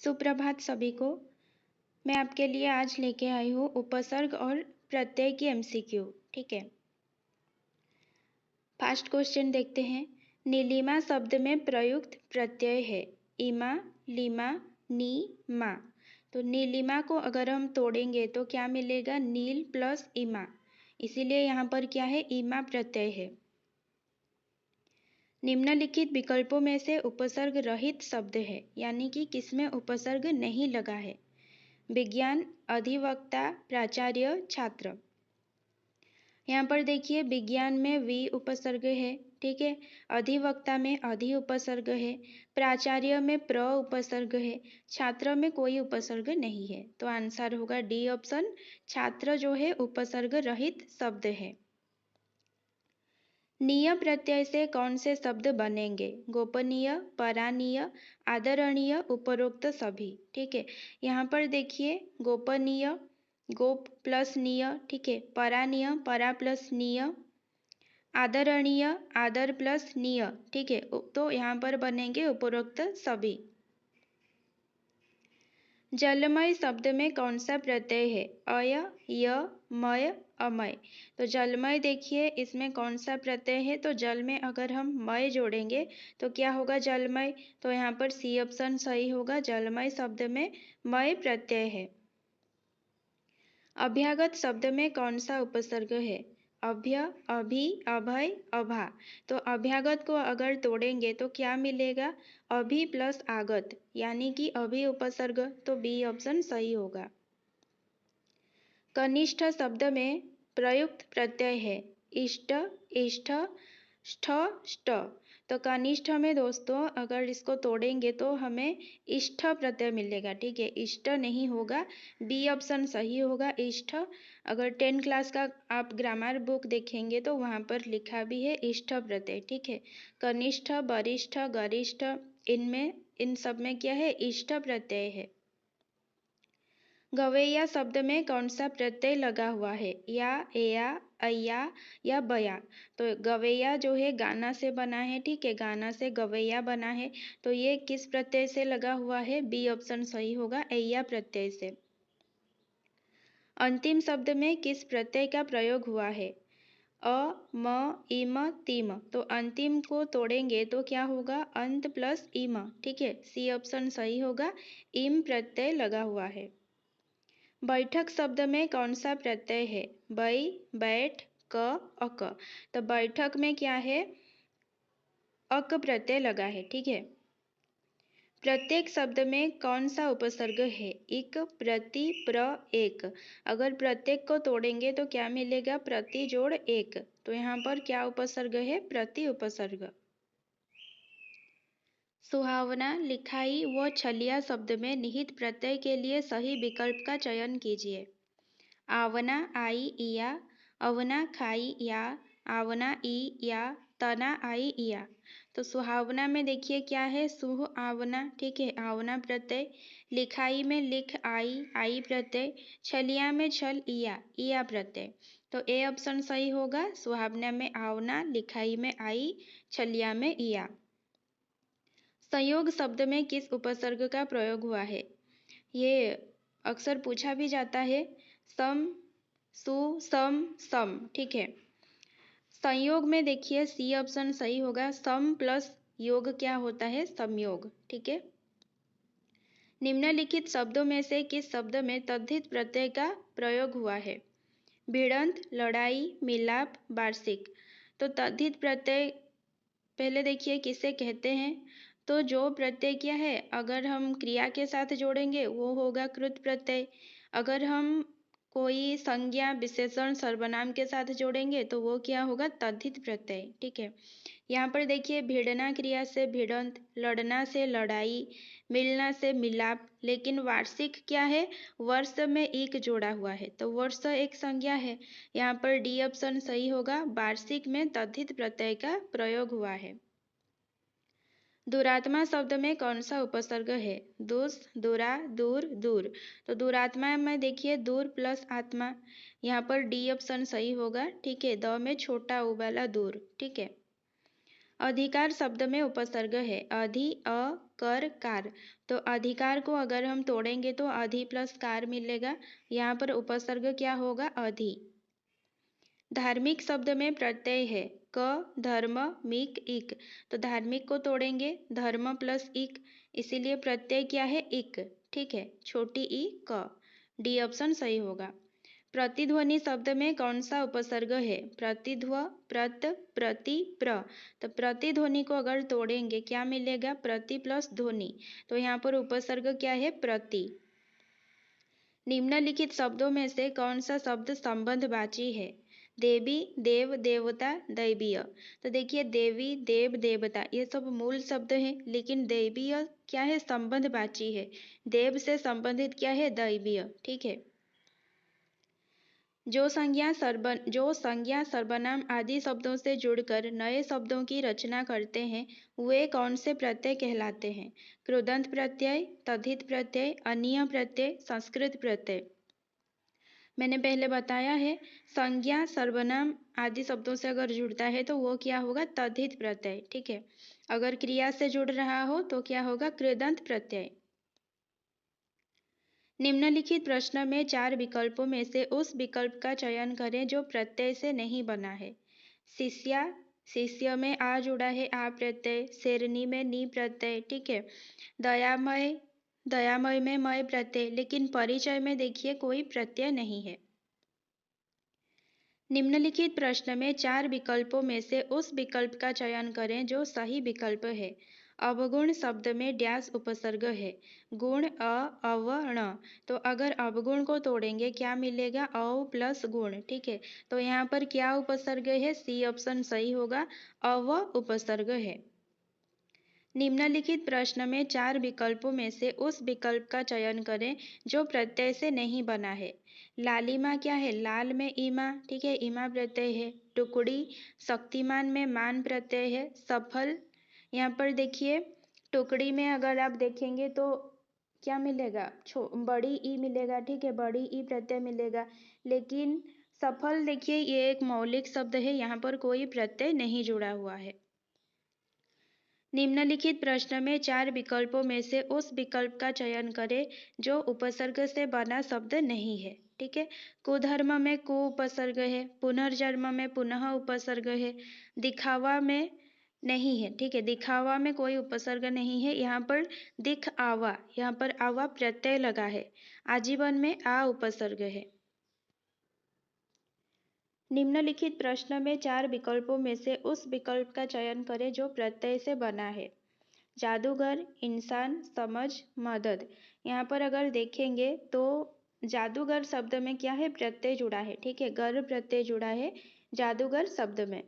सुप्रभात सभी को। मैं आपके लिए आज लेके आई हूँ उपसर्ग और प्रत्यय की एमसीक्यू। ठीक है, फर्स्ट क्वेश्चन देखते हैं। नीलिमा शब्द में प्रयुक्त प्रत्यय है इमा, लिमा, नी, मा। तो नीलिमा को अगर हम तोड़ेंगे तो क्या मिलेगा? नील प्लस इमा, इसीलिए यहाँ पर क्या है? इमा प्रत्यय है। निम्नलिखित विकल्पों में से उपसर्ग रहित शब्द है, यानी कि किसमें उपसर्ग नहीं लगा है? विज्ञान, अधिवक्ता, प्राचार्य, छात्र। यहाँ पर देखिए विज्ञान में वी उपसर्ग है, ठीक है। अधिवक्ता में अधि उपसर्ग है, प्राचार्य में प्र उपसर्ग है, छात्र में कोई उपसर्ग नहीं है। तो आंसर होगा डी ऑप्शन, छात्र जो है उपसर्ग रहित शब्द है। नीय प्रत्यय से कौन से शब्द बनेंगे? गोपनीय, परानीय, आदरणीय, उपरोक्त सभी। ठीक है, यहाँ पर देखिए गोपनीय, गोप प्लस नीय, ठीक है। परानीय, परा प्लस नीय, आदरणीय, आदर प्लस नीय, ठीक है। तो यहाँ पर बनेंगे उपरोक्त सभी। जलमय शब्द में कौन सा प्रत्यय है? अय, य, मय, अमय। तो जलमय देखिए इसमें कौन सा प्रत्यय है? तो जल में अगर हम मय जोड़ेंगे तो क्या होगा? जलमय। तो यहाँ पर सी ऑप्शन सही होगा, जलमय शब्द में मय प्रत्यय है। अभ्यागत शब्द में कौन सा उपसर्ग है? अभ्य, अभि, अभय, अभा। तो अभ्यागत को अगर तोड़ेंगे तो क्या मिलेगा? अभि प्लस आगत, यानी कि अभि उपसर्ग। तो बी ऑप्शन सही होगा। कनिष्ठ शब्द में प्रयुक्त प्रत्यय है इष्ट, इष्ट, ष्ठ, ष्ट। तो कनिष्ठ में दोस्तों अगर इसको तोड़ेंगे तो हमें इष्ट प्रत्यय मिलेगा, ठीक है। इष्ट नहीं होगा, बी ऑप्शन सही होगा, इष्ट। अगर 10 क्लास का आप ग्रामर बुक देखेंगे तो वहाँ पर लिखा भी है इष्ट प्रत्यय, ठीक है। कनिष्ठ, वरिष्ठ, गरिष्ठ, इनमें इन सब में क्या है? इष्ट प्रत्यय है। गवैया शब्द में कौन सा प्रत्यय लगा हुआ है? या, एया, अया या बया। तो गवैया जो है गाना से बना है, ठीक है। गाना से गवैया बना है, तो ये किस प्रत्यय से लगा हुआ है? बी ऑप्शन सही होगा, एया प्रत्यय से। अंतिम शब्द में किस प्रत्यय का प्रयोग हुआ है? अ, म, इम, तिम। तो अंतिम को तोड़ेंगे तो क्या होगा? अंत प्लस इम, ठीक है। सी ऑप्शन सही होगा, इम प्रत्यय लगा हुआ है। बैठक शब्द में कौन सा प्रत्यय है? बै, बैठ, क, अक। तो बैठक में क्या है? अक प्रत्यय लगा है, ठीक है। प्रत्येक शब्द में कौन सा उपसर्ग है? इक, प्रति, प्र, एक। अगर प्रत्येक को तोड़ेंगे तो क्या मिलेगा? प्रति जोड़ एक। तो यहाँ पर क्या उपसर्ग है? प्रति उपसर्ग। सुहावना, लिखाई व छलिया शब्द में निहित प्रत्यय के लिए सही विकल्प का चयन कीजिए। आवना, आई, इया, अवना, खाई, या, आवना, ई, या, तना, आई, इया। तो सुहावना में देखिए क्या है? सुह, आवना, ठीक है, आवना प्रत्यय। लिखाई में लिख, आई, आई प्रत्यय। छलिया में छल, इया, इया प्रत्यय। तो ए ऑप्शन सही होगा, सुहावना में आवना, लिखाई में आई, छलिया में इया। संयोग शब्द में किस उपसर्ग का प्रयोग हुआ है? ये अक्सर पूछा भी जाता है। सम, सु, सम, सम, ठीक है। संयोग में देखिए सी ऑप्शन सही होगा, सम प्लस योग क्या होता है? संयोग, ठीक है। निम्नलिखित शब्दों में से किस शब्द में तद्धित प्रत्यय का प्रयोग हुआ है? भिड़ंत, लड़ाई, मिलाप, वार्षिक। तो तद्धित प्रत्यय पहले देखिए किसे कहते हैं? तो जो प्रत्यय क्या है अगर हम क्रिया के साथ जोड़ेंगे वो होगा कृत प्रत्यय। अगर हम कोई संज्ञा, विशेषण, सर्वनाम के साथ जोड़ेंगे तो वो क्या होगा? तद्धित प्रत्यय, ठीक है। यहाँ पर देखिए भिड़ना क्रिया से भिड़ंत, लड़ना से लड़ाई, मिलना से मिलाप। लेकिन वार्षिक क्या है? वर्ष में एक जोड़ा हुआ है, तो वर्ष एक संज्ञा है। यहाँ पर डी ऑप्शन सही होगा, वार्षिक में तद्धित प्रत्यय का प्रयोग हुआ है। दुरात्मा शब्द में कौन सा उपसर्ग है? दुस, दुरा, दूर, दूर। तो दुरात्मा में देखिए दूर प्लस आत्मा, यहाँ पर डी ऑप्शन सही होगा, ठीक है। द में छोटा उ वाला दूर, ठीक है। अधिकार शब्द में उपसर्ग है अधि अ कर कार। तो अधिकार को अगर हम तोड़ेंगे तो अधि प्लस कार मिलेगा। यहाँ पर उपसर्ग क्या होगा अधि। धार्मिक शब्द में प्रत्यय है क धर्म मिक इक। तो धार्मिक को तोड़ेंगे धर्म प्लस इक, इसीलिए प्रत्यय क्या है इक। ठीक है, छोटी ई क। डी ऑप्शन सही होगा। प्रतिध्वनि शब्द में कौन सा उपसर्ग है प्रतिध्व प्रत प्रति प्र। तो प्रतिध्वनि को अगर तोड़ेंगे क्या मिलेगा प्रति प्लस ध्वनि। तो यहाँ पर उपसर्ग क्या है प्रति। निम्नलिखित शब्दों में से कौन सा शब्द संबंधवाची है देवी देव देवता दैवीय। तो देखिए देवी देव देवता ये सब मूल शब्द हैं, लेकिन दैवीय क्या है संबंधवाची है। देव से संबंधित क्या है दैवीय। ठीक है। जो संज्ञा सर्वनाम आदि शब्दों से जुड़कर नए शब्दों की रचना करते हैं वे कौन से प्रत्यय कहलाते हैं कृदंत प्रत्यय तद्धित प्रत्यय अनीय प्रत्यय संस्कृत प्रत्यय। मैंने पहले बताया है संज्ञा सर्वनाम आदि शब्दों से अगर जुड़ता है तो वो क्या होगा तद्धित प्रत्यय। ठीक है, अगर क्रिया से जुड़ रहा हो तो क्या होगा कृदंत प्रत्यय। निम्नलिखित प्रश्न में 4 विकल्पों में से उस विकल्प का चयन करें जो प्रत्यय से नहीं बना है। शिष्या शिष्य में आ जुड़ा है आ प्रत्यय, शेरनी में नी प्रत्यय। ठीक है, दयामय दयामय में मय प्रत्यय, लेकिन परिचय में देखिए कोई प्रत्यय नहीं है। निम्नलिखित प्रश्न में 4 विकल्पों में से उस विकल्प का चयन करें जो सही विकल्प है। अवगुण शब्द में डैश उपसर्ग है गुण अ अव ण। तो अगर अवगुण को तोड़ेंगे क्या मिलेगा अव प्लस गुण। ठीक है, तो यहाँ पर क्या उपसर्ग है सी ऑप्शन सही होगा अव उपसर्ग है। निम्नलिखित प्रश्न में 4 विकल्पों में से उस विकल्प का चयन करें जो प्रत्यय से नहीं बना है। लालिमा क्या है लाल में ईमा। ठीक है, ईमा प्रत्यय है। टुकड़ी शक्तिमान में मान प्रत्यय है। सफल यहाँ पर देखिए टुकड़ी में अगर आप देखेंगे तो क्या मिलेगा बड़ी ई मिलेगा। ठीक है, बड़ी ई प्रत्यय मिलेगा, लेकिन सफल देखिए ये एक मौलिक शब्द है, यहाँ पर कोई प्रत्यय नहीं जुड़ा हुआ है। निम्नलिखित प्रश्न में 4 विकल्पों में से उस विकल्प का चयन करें जो उपसर्ग से बना शब्द नहीं है। ठीक है, कुधर्म में कु उपसर्ग है, पुनर्जन्म में पुनः उपसर्ग है, दिखावा में नहीं है। ठीक है, दिखावा में कोई उपसर्ग नहीं है, यहाँ पर दिख आवा, यहाँ पर आवा प्रत्यय लगा है। आजीवन में आ उपसर्ग है। निम्नलिखित प्रश्न में 4 विकल्पों में से उस विकल्प का चयन करें जो प्रत्यय से बना है। जादूगर इंसान समझ मदद। यहाँ पर अगर देखेंगे तो जादूगर शब्द में क्या है प्रत्यय जुड़ा है। ठीक है, गर प्रत्यय जुड़ा है जादूगर शब्द में।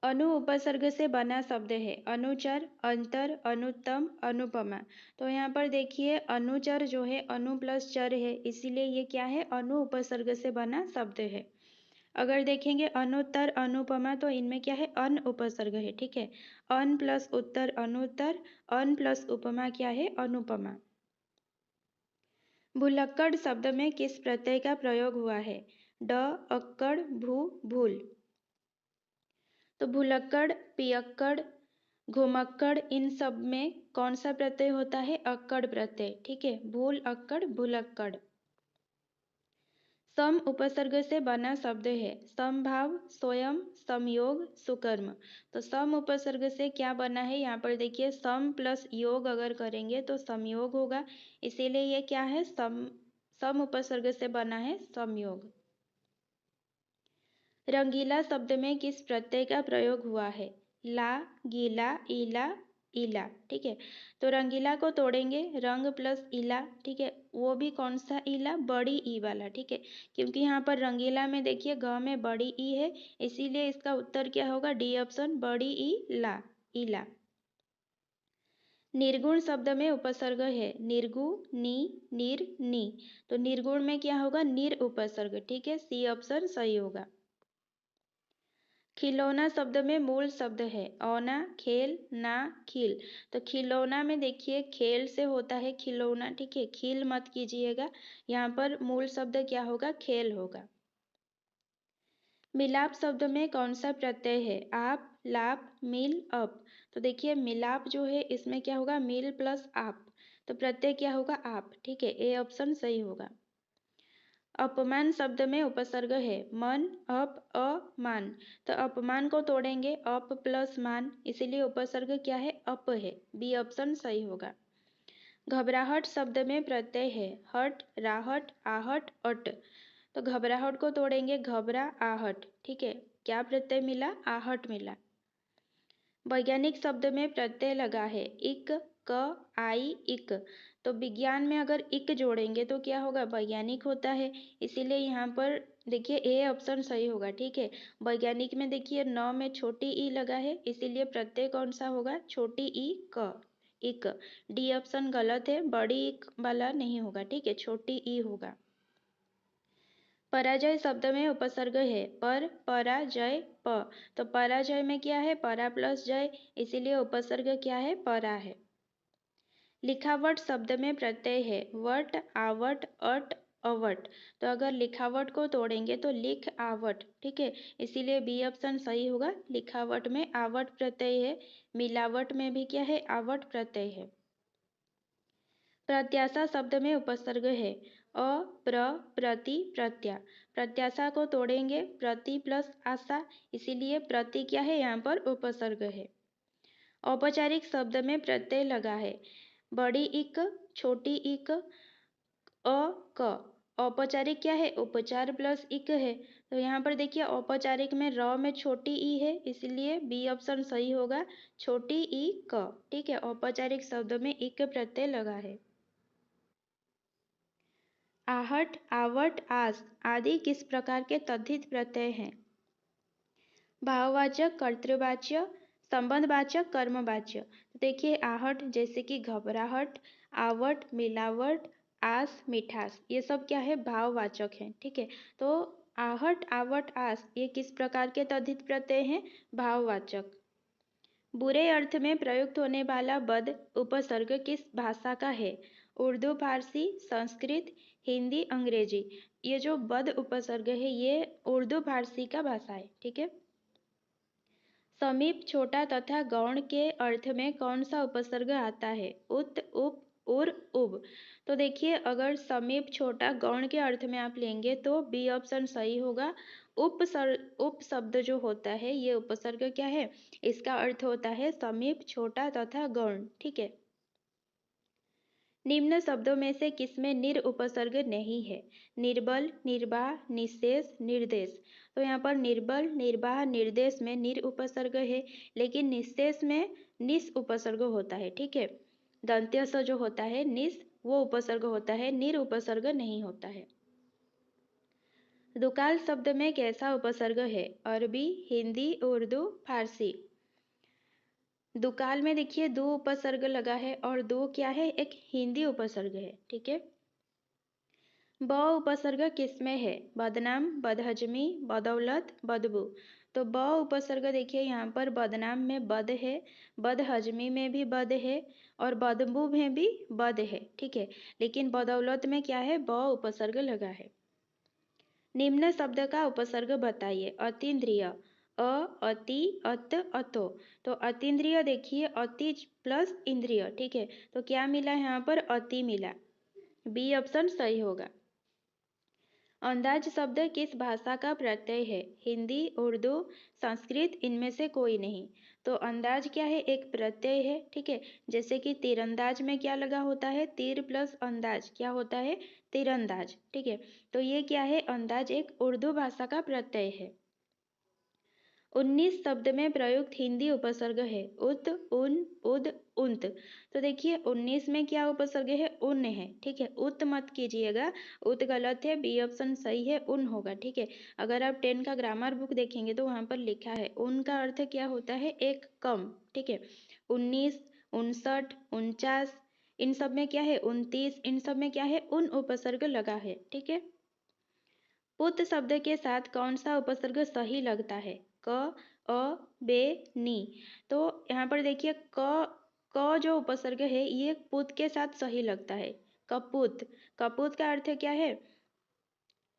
अनु उपसर्ग से बना शब्द है अनुचर अंतर अनुत्तम अनुपमा। तो यहाँ पर देखिए अनुचर जो है अनु प्लस चर है, इसीलिए ये क्या है अनु उपसर्ग से बना शब्द है। अगर देखेंगे अनुत्तर अनुपमा तो इनमें क्या है अन उपसर्ग है। ठीक है, अन प्लस उत्तर अनुत्तर, अन प्लस उपमा क्या है अनुपमा। भुलक्कड़ शब्द में किस प्रत्यय का प्रयोग हुआ है ड अक्कड़ भू भूल। तो भुलक्कड़ पियक्कड़ घुमक्कड़ इन सब में कौन सा प्रत्यय होता है अक्कड़ प्रत्यय। ठीक है, भूल अक्कड़ भुलक्कड़। सम उपसर्ग से बना शब्द है समभाव स्वयं समयोग सुकर्म। तो सम उपसर्ग से क्या बना है यहाँ पर देखिए सम प्लस योग अगर करेंगे तो संयोग होगा, इसीलिए ये क्या है सम उपसर्ग से बना है संयोग। रंगीला शब्द में किस प्रत्यय का प्रयोग हुआ है ला गीला ईला ईला। ठीक है, तो रंगीला को तोड़ेंगे रंग प्लस ईला। ठीक है, वो भी कौन सा ईला बड़ी ई वाला। ठीक है, क्योंकि यहाँ पर रंगीला में देखिए ग में बड़ी ई है, इसीलिए इसका उत्तर क्या होगा डी ऑप्शन बड़ी ई ला ईला। निर्गुण शब्द में उपसर्ग है निर्गु नी निर नी। तो निर्गुण में क्या होगा निर उपसर्ग। ठीक है, सी ऑप्शन सही होगा। खिलौना शब्द में मूल शब्द है औना खेल ना खिल। तो खिलौना में देखिए खेल से होता है खिलौना। ठीक है, खिल मत कीजिएगा, यहाँ पर मूल शब्द क्या होगा खेल होगा। मिलाप शब्द में कौन सा प्रत्यय है? आप, लाप, मिल, अप। तो देखिए मिलाप जो है इसमें क्या होगा? मिल प्लस आप, तो प्रत्यय क्या होगा? आप। ठीक है, ए ऑप्शन सही होगा। अपमान शब्द में उपसर्ग है मन, अप, अमान। तो अपमान को तोड़ेंगे अप प्लस मान, इसीलिए उपसर्ग क्या है? अप है। बी ऑप्शन सही होगा। घबराहट शब्द में प्रत्यय है हट, राहट, आहट, अट। तो घबराहट को तोड़ेंगे घबरा, आहट। ठीक है, क्या प्रत्यय मिला? आहट मिला। वैज्ञानिक शब्द में प्रत्यय लगा है इक, क, आई, इक। तो विज्ञान में अगर इक जोड़ेंगे तो क्या होगा? वैज्ञानिक होता है, इसीलिए यहाँ पर देखिए ए ऑप्शन सही होगा। ठीक है, वैज्ञानिक में देखिए न में छोटी ई लगा है, इसीलिए प्रत्यय कौन सा होगा? छोटी ई, क, इक। डी ऑप्शन गलत है, बड़ी इक वाला नहीं होगा। ठीक है, छोटी ई होगा। पराजय शब्द में उपसर्ग है पर, पराजय, प। तो पराजय में क्या है? परा प्लस जय, इसीलिए उपसर्ग क्या है? परा है। लिखावट शब्द में प्रत्यय है वट, आवट, अट, अवट। तो अगर लिखावट को तोड़ेंगे तो लिख, आवट। ठीक है, इसीलिए बी ऑप्शन सही होगा। लिखावट में आवट प्रत्यय है, मिलावट में भी क्या है? आवट प्रत्यय है। प्रत्याशा शब्द में उपसर्ग है अ, प्र, प्रति, प्रत्या। प्रत्याशा को तोड़ेंगे प्रति प्लस आशा, इसीलिए प्रति क्या है? यहाँ पर उपसर्ग है। औपचारिक शब्द में प्रत्यय लगा है बड़ी इक, छोटी इक, अ, क। औपचारिक क्या है? उपचार प्लस इक है। तो यहाँ पर देखिए औपचारिक में र में छोटी ई है, इसलिए बी ऑप्शन सही होगा, छोटी ई, क। ठीक है, औपचारिक शब्द में इक प्रत्यय लगा है। आहट, आवट, आस आदि किस प्रकार के तद्धित प्रत्यय हैं? भाववाचक, कर्तृवाच्य, संबंधवाचक, कर्मवाच्य। देखिए आहट जैसे कि घबराहट, आवट, मिलावट, आस, मिठास, ये सब क्या है? भाववाचक है। ठीक है, तो आहट, आवट, आस ये किस प्रकार के तद्धित प्रत्यय हैं? भाववाचक। बुरे अर्थ में प्रयुक्त होने वाला बद उपसर्ग किस भाषा का है? उर्दू, फारसी, संस्कृत, हिंदी, अंग्रेजी। ये जो बद उपसर्ग है ये उर्दू फारसी का भाषा है। ठीक है, समीप, छोटा तथा गौण के अर्थ में कौन सा उपसर्ग आता है? उत, उप, उर, उब। तो देखिए अगर समीप, छोटा, गौण के अर्थ में आप लेंगे तो बी ऑप्शन सही होगा। उप शब्द जो होता है ये उपसर्ग क्या है? इसका अर्थ होता है समीप, छोटा तथा गौण। ठीक है, निम्न शब्दों में से किसमें निर उपसर्ग नहीं है? निर्बल, निर्वाह, निशेष, निर्देश। तो यहाँ पर निर्बल, निर्वाह, निर्देश में निर उपसर्ग है, लेकिन निशेष में निस उपसर्ग होता है। ठीक है, दंत्य स जो होता है निस वो उपसर्ग होता है, निर उपसर्ग नहीं होता है। दुकाल शब्द में कैसा उपसर्ग है? अरबी, हिंदी, उर्दू, फारसी। दुकाल में देखिए दो उपसर्ग लगा है और दो क्या है? एक हिंदी उपसर्ग है। ठीक है, ब उपसर्ग किसमें है? बदनाम, बदहजमी, बदौलत, बदबू। तो ब उपसर्ग देखिए यहाँ पर बदनाम में बद है, बदहजमी में भी बद है और बदबू में भी बद है। ठीक है, लेकिन बदौलत में क्या है? ब उपसर्ग लगा है। निम्न शब्द का उपसर्ग बताइए। अतीन्द्रिय, अ, अति, अत, अतो। तो अतीन्द्रिय देखिए अति प्लस इंद्रिय। ठीक है, तो क्या मिला यहाँ पर? अति मिला। बी ऑप्शन सही होगा। अंदाज शब्द किस भाषा का प्रत्यय है? हिंदी, उर्दू, संस्कृत, इनमें से कोई नहीं। तो अंदाज क्या है? एक प्रत्यय है। ठीक है, जैसे कि तीरंदाज में क्या लगा होता है? तीर प्लस अंदाज क्या होता है? तीरंदाज। ठीक है, तो ये क्या है? अंदाज एक उर्दू भाषा का प्रत्यय है। 19 शब्द में प्रयुक्त हिंदी उपसर्ग है उत, उन, उद, उंत। तो देखिए 19 में क्या उपसर्ग है? उन है। ठीक है, उत मत कीजिएगा, उत गलत है, बी ऑप्शन सही है, उन होगा। ठीक है, अगर आप 10 का ग्रामर बुक देखेंगे तो वहाँ पर लिखा है उन का अर्थ क्या होता है? एक कम। ठीक है, 19, 59, 49 इन सब में क्या है? 29 इन सब में क्या है? उन उपसर्ग लगा है। ठीक है, पुत शब्द के साथ कौन सा उपसर्ग सही लगता है? क, अ, बे, नी। तो यहाँ पर देखिए क जो उपसर्ग है ये पुत के साथ सही लगता है। कपूत, कपूत का अर्थ क्या है?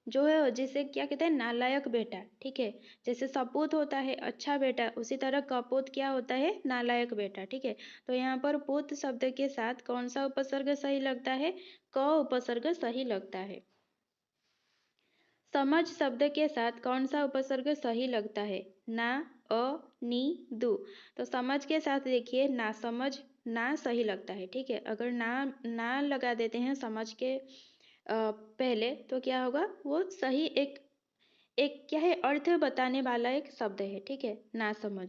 जो है जिसे क्या कहते हैं, नालायक बेटा, ठीक है। जैसे सपूत होता है अच्छा बेटा, उसी तरह कपूत क्या होता है, नालायक बेटा, ठीक है। तो यहाँ पर पुत शब्द के साथ कौन सा उपसर्ग सही लगता है, क उपसर्ग सही लगता है। समझ शब्द के साथ कौन सा उपसर्ग सही लगता है, ना, अ, नी, दु। तो समझ के साथ देखिए ना समझ, ना सही लगता है, ठीक है। अगर ना लगा देते हैं समझ के पहले तो क्या होगा, वो सही एक एक क्या है, अर्थ बताने वाला एक शब्द है, ठीक है, ना समझ।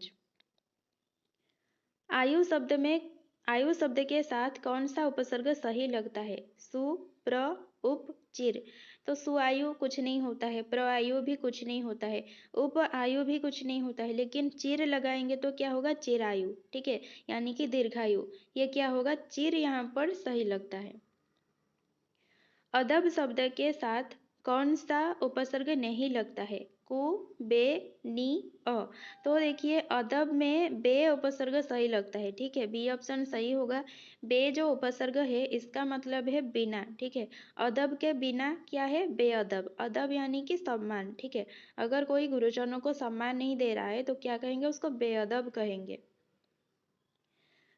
आयु शब्द में आयु शब्द के साथ कौन सा उपसर्ग सही लगता है, सु, प्र, उप, चिर। तो सुआयु कुछ नहीं होता है, प्रआयु भी कुछ नहीं होता है, उप आयु भी कुछ नहीं होता है, लेकिन चिर लगाएंगे तो क्या होगा, चिरायु, ठीक है, यानी कि दीर्घायु। ये क्या होगा, चिर यहाँ पर सही लगता है। अदब शब्द के साथ कौन सा उपसर्ग नहीं लगता है, कु, बे, नी, अ। तो देखिए अदब में बे उपसर्ग सही लगता है, ठीक है, बी ऑप्शन सही होगा। बे जो उपसर्ग है इसका मतलब है बिना, ठीक है। अदब के बिना क्या है, बेअदब। अदब यानी कि सम्मान, ठीक है। अगर कोई गुरुजनों को सम्मान नहीं दे रहा है तो क्या कहेंगे, उसको बेअदब कहेंगे।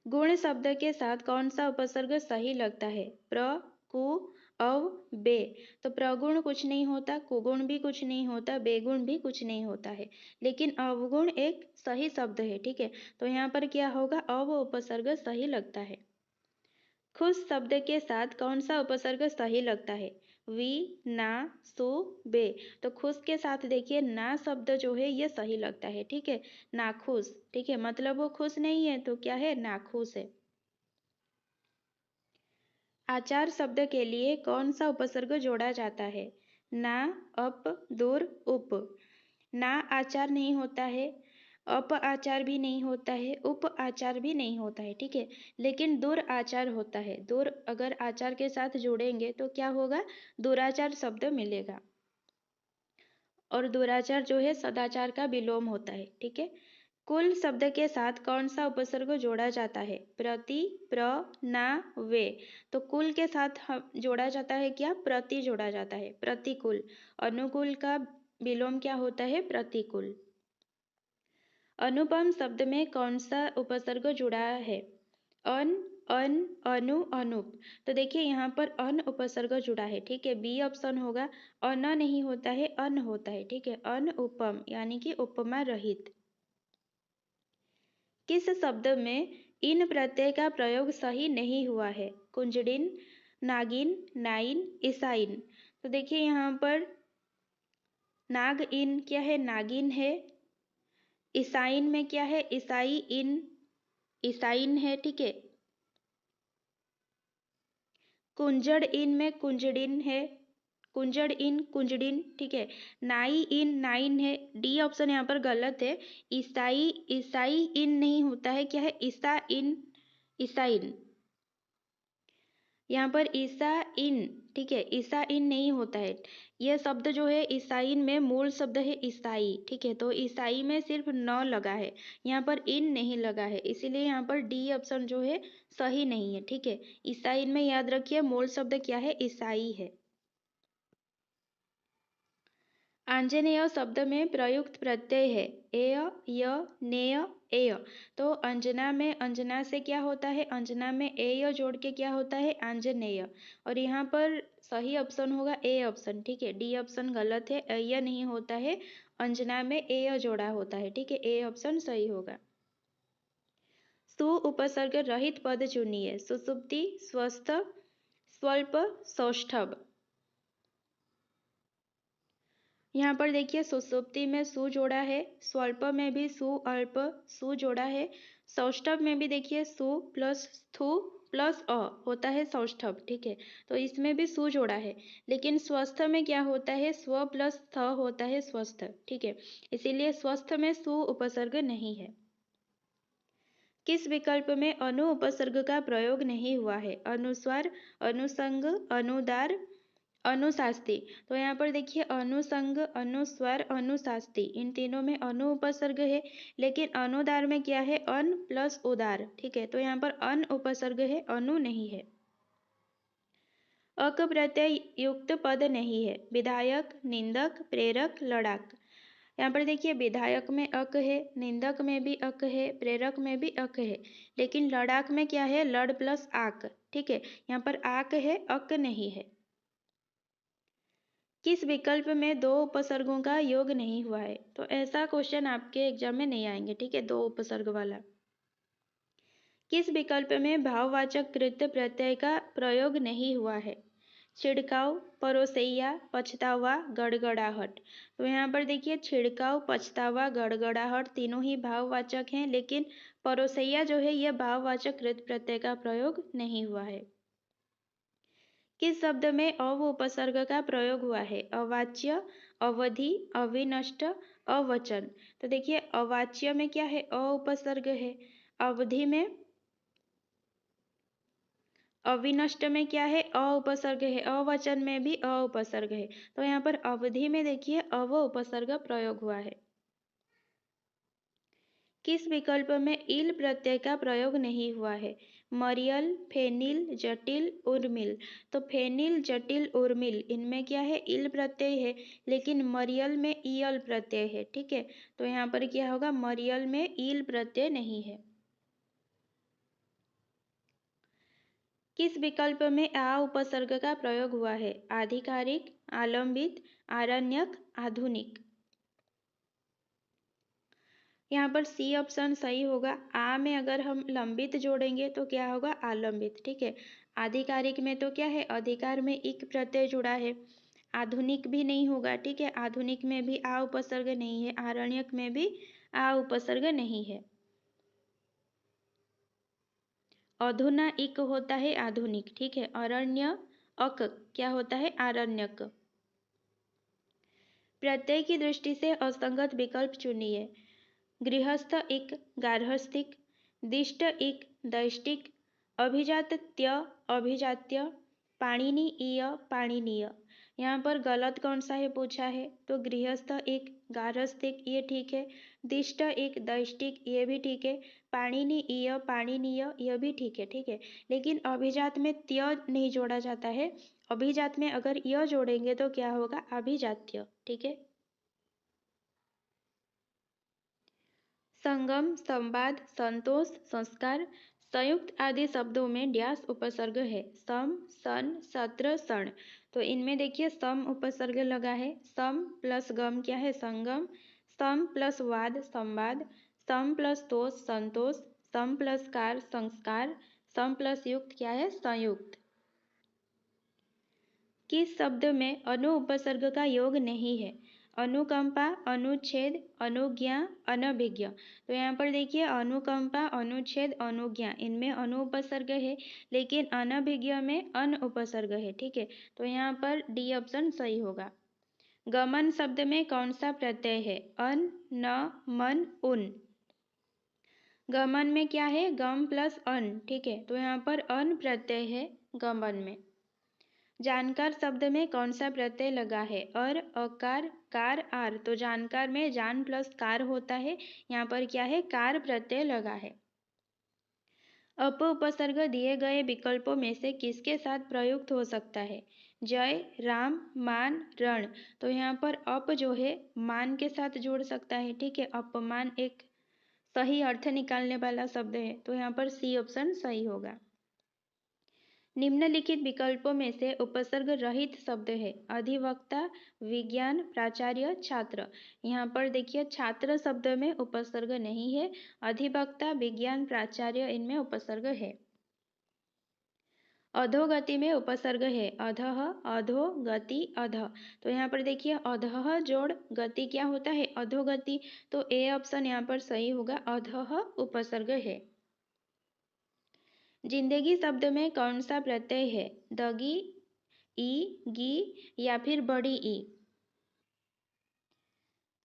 गुण शब्द के साथ कौन सा उपसर्ग सही लगता है, प्र, कु, अव, बे। तो प्रगुण कुछ नहीं होता, कुगुण भी कुछ नहीं होता, बेगुण भी कुछ नहीं होता है, लेकिन अवगुण एक सही शब्द है, ठीक है। तो यहाँ पर क्या होगा, अव उपसर्ग सही लगता है। खुश शब्द के साथ कौन सा उपसर्ग सही लगता है, वी, ना, सु, बे। तो खुश के साथ देखिए ना शब्द जो है ये सही लगता है, ठीक है, नाखुश, ठीक है, मतलब वो खुश नहीं है तो क्या है, नाखुश है। आचार शब्द के लिए कौन सा उपसर्ग जोड़ा जाता है, ना, अप, दूर, उप। ना आचार नहीं होता है, अप आचार भी नहीं होता है, उप आचार भी नहीं होता है, ठीक है, लेकिन दूर आचार होता है। दूर अगर आचार के साथ जोड़ेंगे तो क्या होगा, दुराचार शब्द मिलेगा। और दुराचार जो है सदाचार का विलोम होता है, ठीक है। कुल शब्द के साथ कौन सा उपसर्ग जोड़ा जाता है, प्रति, प्र, ना, वे। तो कुल के साथ जोड़ा जाता है क्या, प्रति जोड़ा जाता है, प्रतिकूल। अनुकूल का विलोम क्या होता है, प्रतिकूल। अनुपम शब्द में कौन सा उपसर्ग जुड़ा है, अन, अन, अनु, अनुप। तो देखिए यहाँ पर अन उपसर्ग जुड़ा है, ठीक है, बी ऑप्शन होगा। अन नहीं होता है, अन होता है, ठीक है, अन उपम यानी कि उपमा रहित। किस शब्द में इन प्रत्यय का प्रयोग सही नहीं हुआ है, कुंजड़िन, नागिन, नाइन, ईसाइन। तो देखिए यहाँ पर नाग इन क्या है, नागिन है। ईसाइन में क्या है, ईसाई इन, ईसाइन है, ठीक है। कुंजड़ इन में कुंजड़िन है, कुंजड़ इन, कुंजड़िन, ठीक है। नाई इन, नाइन है, डी ऑप्शन यहाँ पर गलत है। ईसाई, ईसाई इन नहीं होता है, क्या है, ईसा इन, ईसाइन। यहाँ पर ईसा इन, ठीक है, ईसा इन नहीं होता है। यह शब्द जो है ईसाइन में मूल शब्द है ईसाई, ठीक है, तो ईसाई में सिर्फ न लगा है, यहाँ पर इन नहीं लगा है, इसीलिए यहाँ पर डी ऑप्शन जो है सही नहीं है, ठीक है। ईसाइन में याद रखिए मूल शब्द क्या है, ईसाई है। आंजनेय शब्द में प्रयुक्त प्रत्यय है, एय, य, नेय, एय। तो अंजना में अंजना से क्या होता है, अंजना में एय जोड़ के क्या होता है, आंजनेय। और यहाँ पर सही ऑप्शन होगा ए ऑप्शन, ठीक है, डी ऑप्शन गलत है, एय नहीं होता है, अंजना में एय जोड़ा होता है, ठीक है, ए ऑप्शन सही होगा। सु उपसर्ग रहित पद चुनिए, सुसुप्ति, स्वस्थ, स्वल्प, सौष्ठव। यहाँ पर देखिए सुसुप्ति में सु जोड़ा है, स्वल्प में भी सु, अल्प, सु जोड़ा है। सौष्ठव में भी देखिए सु प्लस स्थु प्लस अ होता है सौष्ठव, ठीक है, तो इसमें भी सु जोड़ा है। लेकिन स्वस्थ में क्या होता है, स्व प्लस थ होता है स्वस्थ, ठीक है, इसीलिए स्वस्थ में सु उपसर्ग नहीं है। किस विकल्प में अनु उपसर्ग का प्रयोग नहीं हुआ है, अनुस्वार, अनुसंग, अनुदार, अनुशास्ति। तो यहाँ पर देखिए अनुसंग, अनुस्वार, अनुशास्ति, इन तीनों में अनु उपसर्ग है, लेकिन अनुदार में क्या है, अन प्लस उदार, ठीक है, तो यहाँ पर अन उपसर्ग है, अनु नहीं है। अक प्रत्यय युक्त पद नहीं है। विधायक, निंदक, प्रेरक, लड़ाक। यहाँ पर देखिए विधायक में अक है, निंदक में भी अक है, प्रेरक में भी अक है, लेकिन लड़ाक में क्या है, लड़ प्लस आक। ठीक है, यहाँ पर आक है, अक नहीं है। किस विकल्प में दो उपसर्गों का योग नहीं हुआ है? तो ऐसा क्वेश्चन आपके एग्जाम में नहीं आएंगे। ठीक है, दो उपसर्ग वाला। किस विकल्प में भाववाचक कृत प्रत्यय का प्रयोग नहीं हुआ है? छिड़काव, परोसैया, पछतावा, गड़गड़ाहट। तो यहाँ पर देखिए छिड़काव, पछतावा, गड़गड़ाहट तीनों ही भाववाचक हैं, लेकिन परोसैया जो है यह भाववाचक कृत प्रत्यय का प्रयोग नहीं हुआ है। किस शब्द में अव उपसर्ग का प्रयोग हुआ है? अवाच्य, अवधि, अविनष्ट, अवचन। तो देखिए अवाच्य में क्या है, अ उपसर्ग है। अवधि में, अविनष्ट में क्या है, अ उपसर्ग है। अवचन में भी अ उपसर्ग है। तो यहाँ पर अवधि में देखिए अव उपसर्ग प्रयोग हुआ है। किस विकल्प में इल प्रत्यय का प्रयोग नहीं हुआ है? मरियल, फेनिल, जटिल, उर्मिल। तो फेनिल, जटिल, उर्मिल इनमें क्या है, इल प्रत्यय है, लेकिन मरियल में ईल प्रत्यय है। ठीक है, तो यहाँ पर क्या होगा, मरियल में ईल प्रत्यय नहीं है। किस विकल्प में आ उपसर्ग का प्रयोग हुआ है? आधिकारिक, आलंबित, आरण्यक, आधुनिक। यहाँ पर सी ऑप्शन सही होगा। आ में अगर हम लंबित जोड़ेंगे तो क्या होगा, आलंबित। ठीक है, आधिकारिक में तो क्या है, अधिकार में इक प्रत्यय जुड़ा है। आधुनिक भी नहीं होगा। ठीक है, आधुनिक में भी आ उपसर्ग नहीं है। आरण्यक में भी आ उपसर्ग नहीं है। अधुना इक होता है आधुनिक। ठीक है, अरण्य अक क्या होता है, आरण्यक। प्रत्यय की दृष्टि से असंगत विकल्प चुनिए। गृहस्थ इक गार्हस्थिक, दिष्ट इक दैष्टिक, अभिजात्य अभिजात्य, पाणिनीय पाणिनीय। यहाँ पर गलत कौन सा है पूछा है, तो गृहस्थ एक गार्हस्थिक ये ठीक है, दिष्ट एक दैष्टिक ये भी ठीक है, पाणिनीय पाणिनीय यह भी ठीक है। ठीक है, लेकिन अभिजात में त्य नहीं जोड़ा जाता है। अभिजात में अगर यह जोड़ेंगे तो क्या होगा, अभिजात्य। ठीक है, संगम, संवाद, संतोष, संस्कार, संयुक्त आदि शब्दों में डैश उपसर्ग है। सम, सन, सत्र, सण। तो इनमें देखिए सम उपसर्ग लगा है। सम प्लस गम क्या है, संगम। सम प्लस वाद, संवाद। सम प्लस तोष, संतोष। सम प्लस कार, संस्कार। सम प्लस युक्त क्या है, संयुक्त। किस शब्द में अनु उपसर्ग का योग नहीं है? अनुकंपा, अनुच्छेद, अनुज्ञा, अनभिज्ञ। तो यहाँ पर देखिए अनुकंपा, अनुच्छेद, अनुज्ञा इनमें अनु उपसर्ग है, लेकिन अनभिज्ञ में अन उपसर्ग है। ठीक है, तो यहाँ पर डी ऑप्शन सही होगा। गमन शब्द में कौन सा प्रत्यय है? अन, न, मन, उन। गमन में क्या है, गम प्लस अन। ठीक है, तो यहाँ पर अन प्रत्यय है गमन में। जानकार शब्द में कौन सा प्रत्यय लगा है? अर, अकार, कार, आर। तो जानकार में जान प्लस कार होता है, यहाँ पर क्या है, कार प्रत्यय लगा है। अप उपसर्ग दिए गए विकल्पों में से किसके साथ प्रयुक्त हो सकता है? जय, राम, मान, रण। तो यहाँ पर अप जो है मान के साथ जोड़ सकता है। ठीक है, अपमान एक सही अर्थ निकालने वाला शब्द है, तो यहाँ पर सी ऑप्शन सही होगा। निम्नलिखित विकल्पों में से उपसर्ग रहित शब्द है? अधिवक्ता, विज्ञान, प्राचार्य, छात्र। यहाँ पर देखिए छात्र शब्द में उपसर्ग नहीं है। अधिवक्ता, विज्ञान, प्राचार्य इनमें उपसर्ग है। अधोगति में उपसर्ग है। अधः, अधो, गति, अध। तो यहाँ पर देखिए अधः जोड़ गति क्या होता है, अधोगति। तो ए ऑप्शन यहाँ पर सही होगा, अधः उपसर्ग है। जिंदगी शब्द में कौन सा प्रत्यय है? दगी, ई, गी या फिर बड़ी ई।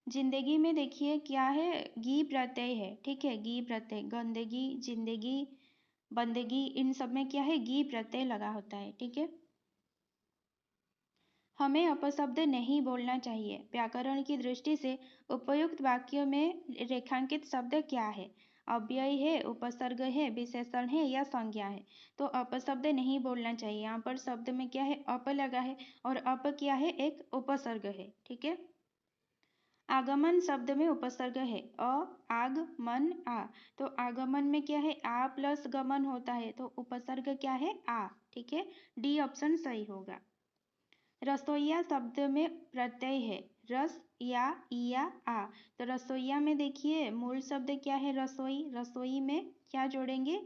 जिंदगी में देखिए क्या है, गी प्रत्यय है। ठीक है, गी प्रत्यय। गंदगी, जिंदगी, बंदगी इन सब में क्या है, गी प्रत्यय लगा होता है। ठीक है, हमें अपशब्द नहीं बोलना चाहिए। व्याकरण की दृष्टि से उपयुक्त वाक्य में रेखांकित शब्द क्या है? अव्यय है, उपसर्ग है, विशेषण है या संज्ञा है। तो अपशब्द नहीं बोलना चाहिए। यहाँ पर शब्द में क्या है, अप लगा है और अप क्या है, एक उपसर्ग है। ठीक है। आगमन शब्द में उपसर्ग है अ, आग, मन, आ। तो आगमन में क्या है, आ प्लस गमन होता है, तो उपसर्ग क्या है, आ। ठीक है, डी ऑप्शन सही होगा। रसोईया शब्द में प्रत्यय है रस, या, इया, आ। तो रसोईया में देखिए मूल शब्द क्या है, रसोई। रसोई में क्या जोड़ेंगे,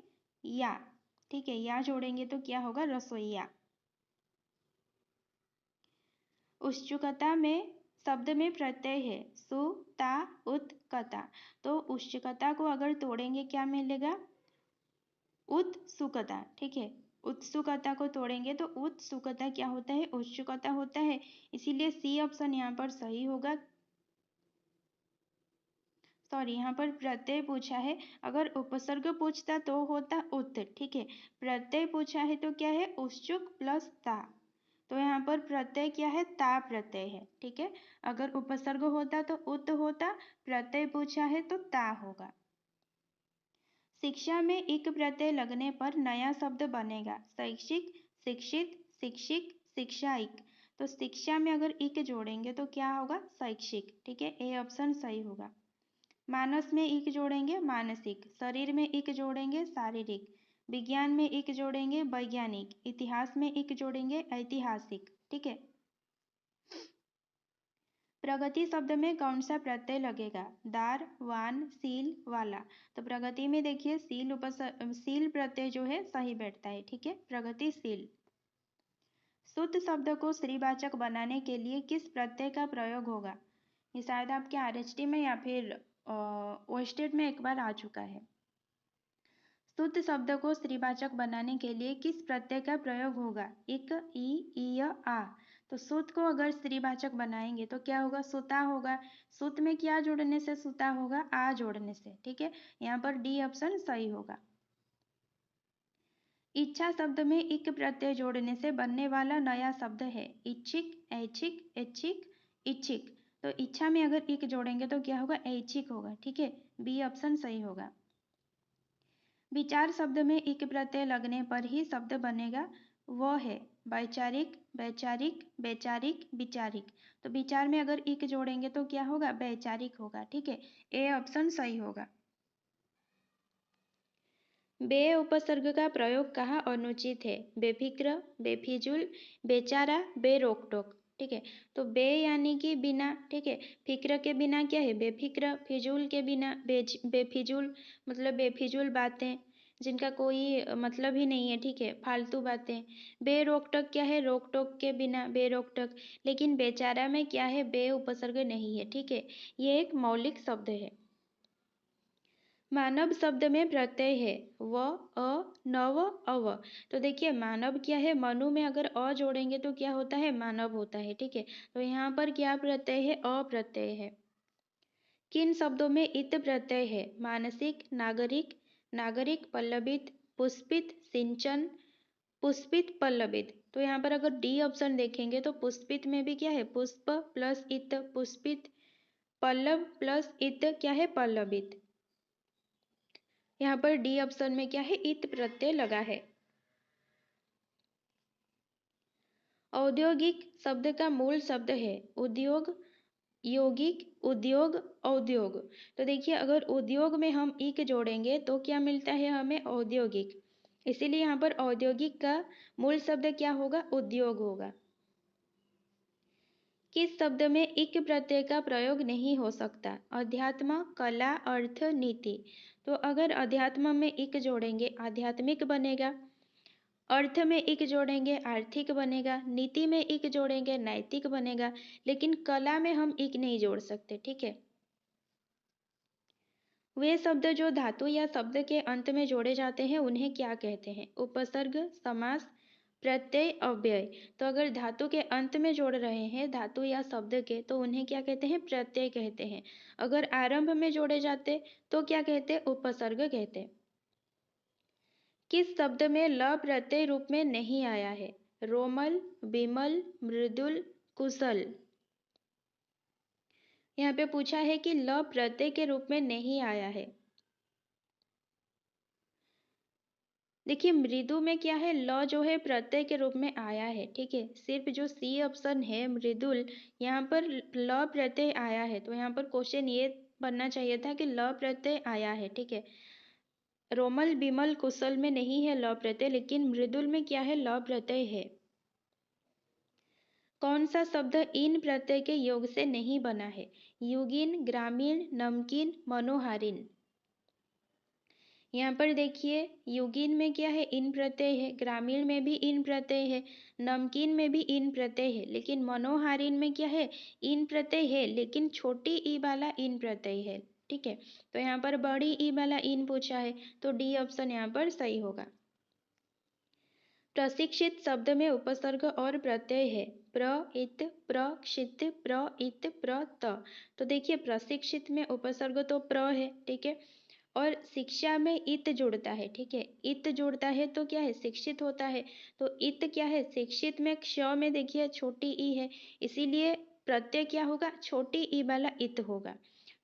या। ठीक है, या जोड़ेंगे तो क्या होगा, रसोईया। उच्चकता में शब्द में प्रत्यय है सु, ता, उत, कता। तो उच्चकता को अगर तोड़ेंगे क्या मिलेगा, उत्सुकता। ठीक है, उत्सुकता को तोड़ेंगे तो उत्सुकता क्या होता है, उच्चकता होता है। इसीलिए सी ऑप्शन यहाँ पर सही होगा। सॉरी, यहाँ पर प्रत्यय पूछा है, अगर उपसर्ग पूछता तो होता उत। ठीक है, प्रत्यय पूछा है तो क्या है, उच्चुक प्लस ता। तो यहाँ पर प्रत्यय क्या है, ता प्रत्यय है। ठीक है, अगर उपसर्ग होता तो उत होता, प्रत्यय पूछा है तो ता होगा। शिक्षा में इक प्रत्यय लगने पर नया शब्द बनेगा शैक्षिक, शिक्षित, शिक्षिक, शिक्षाइक। तो शिक्षा में अगर इक जोड़ेंगे तो क्या होगा, शैक्षिक। ठीक है, ए ऑप्शन सही होगा। मानस में इक जोड़ेंगे मानसिक, शरीर में इक जोड़ेंगे शारीरिक, विज्ञान में इक जोड़ेंगे वैज्ञानिक, इतिहास में इक जोड़ेंगे ऐतिहासिक। ठीक है। प्रगति शब्द में कौन सा प्रत्यय लगेगा, दार, वान, सील, वाला। तो प्रगति में देखिए सील प्रत्यय जो है सही बैठता है। ठीक है, प्रगतिशील। शुद्ध शब्द को स्त्रीवाचक बनाने के लिए किस प्रत्यय का प्रयोग होगा। ये शायद आपके आरएचटी में या फिर ओस्टेट में एक बार आ चुका है। शुद्ध शब्द को स्त्रीवाचक बनाने के लिए किस प्रत्यय का प्रयोग होगा, इक, ई, आ। तो सुत को अगर स्त्रीवाचक बनाएंगे तो क्या होगा, सुता होगा। सुत में क्या जोड़ने से सुता होगा, आ जोड़ने से। ठीक है, यहाँ पर डी ऑप्शन सही होगा। इच्छा शब्द में इक प्रत्यय जोड़ने से बनने वाला नया शब्द है इच्छिक, ऐच्छिक, ऐच्छिक, इच्छिक। तो इच्छा में अगर इक जोड़ेंगे तो क्या होगा, ऐच्छिक होगा। ठीक है, बी ऑप्शन सही होगा। विचार शब्द में इक प्रत्यय लगने पर ही शब्द बनेगा, वह है वैचारिक, वैचारिक, वैचारिक, विचारिक। तो विचार में अगर इक जोड़ेंगे तो क्या होगा, वैचारिक होगा। ठीक है, ए ऑप्शन सही होगा। बे उपसर्ग का प्रयोग कहाँ अनुचित है, बेफिक्र, बेफिजूल, बेचारा, बेरोकटोक। ठीक है, तो बे यानी कि बिना। ठीक है, फिक्र के बिना क्या है, बेफिक्र, फिजूल के बिना बेफिजूल, मतलब बेफिजूल बातें जिनका कोई मतलब ही नहीं है। ठीक है, फालतू बातें। बेरोकटोक क्या है, रोकटोक के बिना बेरोकटोक। लेकिन बेचारा में क्या है, बे उपसर्ग नहीं है। ठीक है, ये एक मौलिक शब्द है। मानव शब्द में प्रत्यय है व, अ, नव, अव। तो देखिए मानव क्या है, मनु में अगर अ जोड़ेंगे तो क्या होता है, मानव होता है। ठीक है, तो यहाँ पर क्या प्रत्यय है, अ प्रत्यय है। किन शब्दों में इत प्रत्यय है, मानसिक, नागरिक, नागरिक पल्लवित, पुष्पित, सिंचन, पुष्पित, पल्लवित। तो यहाँ पर अगर डी ऑप्शन देखेंगे तो पुष्पित में भी क्या है, पुष्प प्लस इत, पुष्पित, पल्लव प्लस इत क्या है, पल्लवित। यहाँ पर डी ऑप्शन में क्या है, इत प्रत्यय लगा है। औद्योगिक शब्द का मूल शब्द है उद्योग, यौगिक, उद्योग, औद्योग। तो देखिए अगर उद्योग में हम इक जोड़ेंगे तो क्या मिलता है हमें, औद्योगिक। इसीलिए यहाँ पर औद्योगिक का मूल शब्द क्या होगा, उद्योग होगा। किस शब्द में इक प्रत्यय का प्रयोग नहीं हो सकता, अध्यात्म, कला, अर्थ, नीति। तो अगर अध्यात्म में इक जोड़ेंगे आध्यात्मिक बनेगा, अर्थ में इक जोड़ेंगे आर्थिक बनेगा, नीति में इक जोड़ेंगे नैतिक बनेगा, लेकिन कला में हम इक नहीं जोड़ सकते। ठीक है, वे शब्द जो धातु या शब्द के अंत में जोड़े जाते हैं उन्हें क्या कहते हैं, उपसर्ग, समास, प्रत्यय, अव्यय। तो अगर धातु के अंत में जोड़ रहे हैं धातु या शब्द के तो उन्हें क्या कहते हैं, प्रत्यय कहते हैं। अगर आरंभ में जोड़े जाते तो क्या कहते, उपसर्ग कहते। किस शब्द में ल प्रत्यय रूप में नहीं आया है, रोमल, विमल, मृदुल, कुशल। यहाँ पे पूछा है कि ल प्रत्यय के रूप में नहीं आया है। देखिए मृदु में क्या है, ल जो है प्रत्यय के रूप में आया है, ठीक है। सिर्फ जो सी ऑप्शन है मृदुल, यहाँ पर ल प्रत्यय आया है, तो यहाँ पर क्वेश्चन ये बनना चाहिए था कि ल प्रत्यय आया है, ठीक है। रोमल बिमल कुशल में नहीं है ल प्रत्यय, लेकिन मृदुल में क्या है, ल प्रत्यय है। कौन सा शब्द इन प्रत्यय के योग से नहीं बना है? युगिन, ग्रामीण, नमकीन, मनोहारिन। यहाँ पर देखिए युगिन में क्या है, इन प्रत्यय है, ग्रामीण में भी इन प्रत्यय है, नमकीन में भी इन प्रत्यय है, लेकिन मनोहारिन में क्या है, इन प्रत्यय है लेकिन छोटी ई वाला इन प्रत्यय है, ठीक है। तो यहाँ पर बड़ी ई वाला इन पूछा है, तो डी ऑप्शन यहाँ पर सही होगा। प्रशिक्षित शब्द में उपसर्ग और प्रत्यय है, प्र इत, प्रक्षित, प्र इत, प्र त। तो देखिए प्रशिक्षित में उपसर्ग तो प्र है, ठीक है, और शिक्षा में इत जुड़ता है, ठीक है। इत जुड़ता है तो क्या है, शिक्षित होता है। तो इत क्या है, शिक्षित में क्ष में देखिए छोटी ई है, इसीलिए प्रत्यय क्या होगा, छोटी ई वाला इत होगा।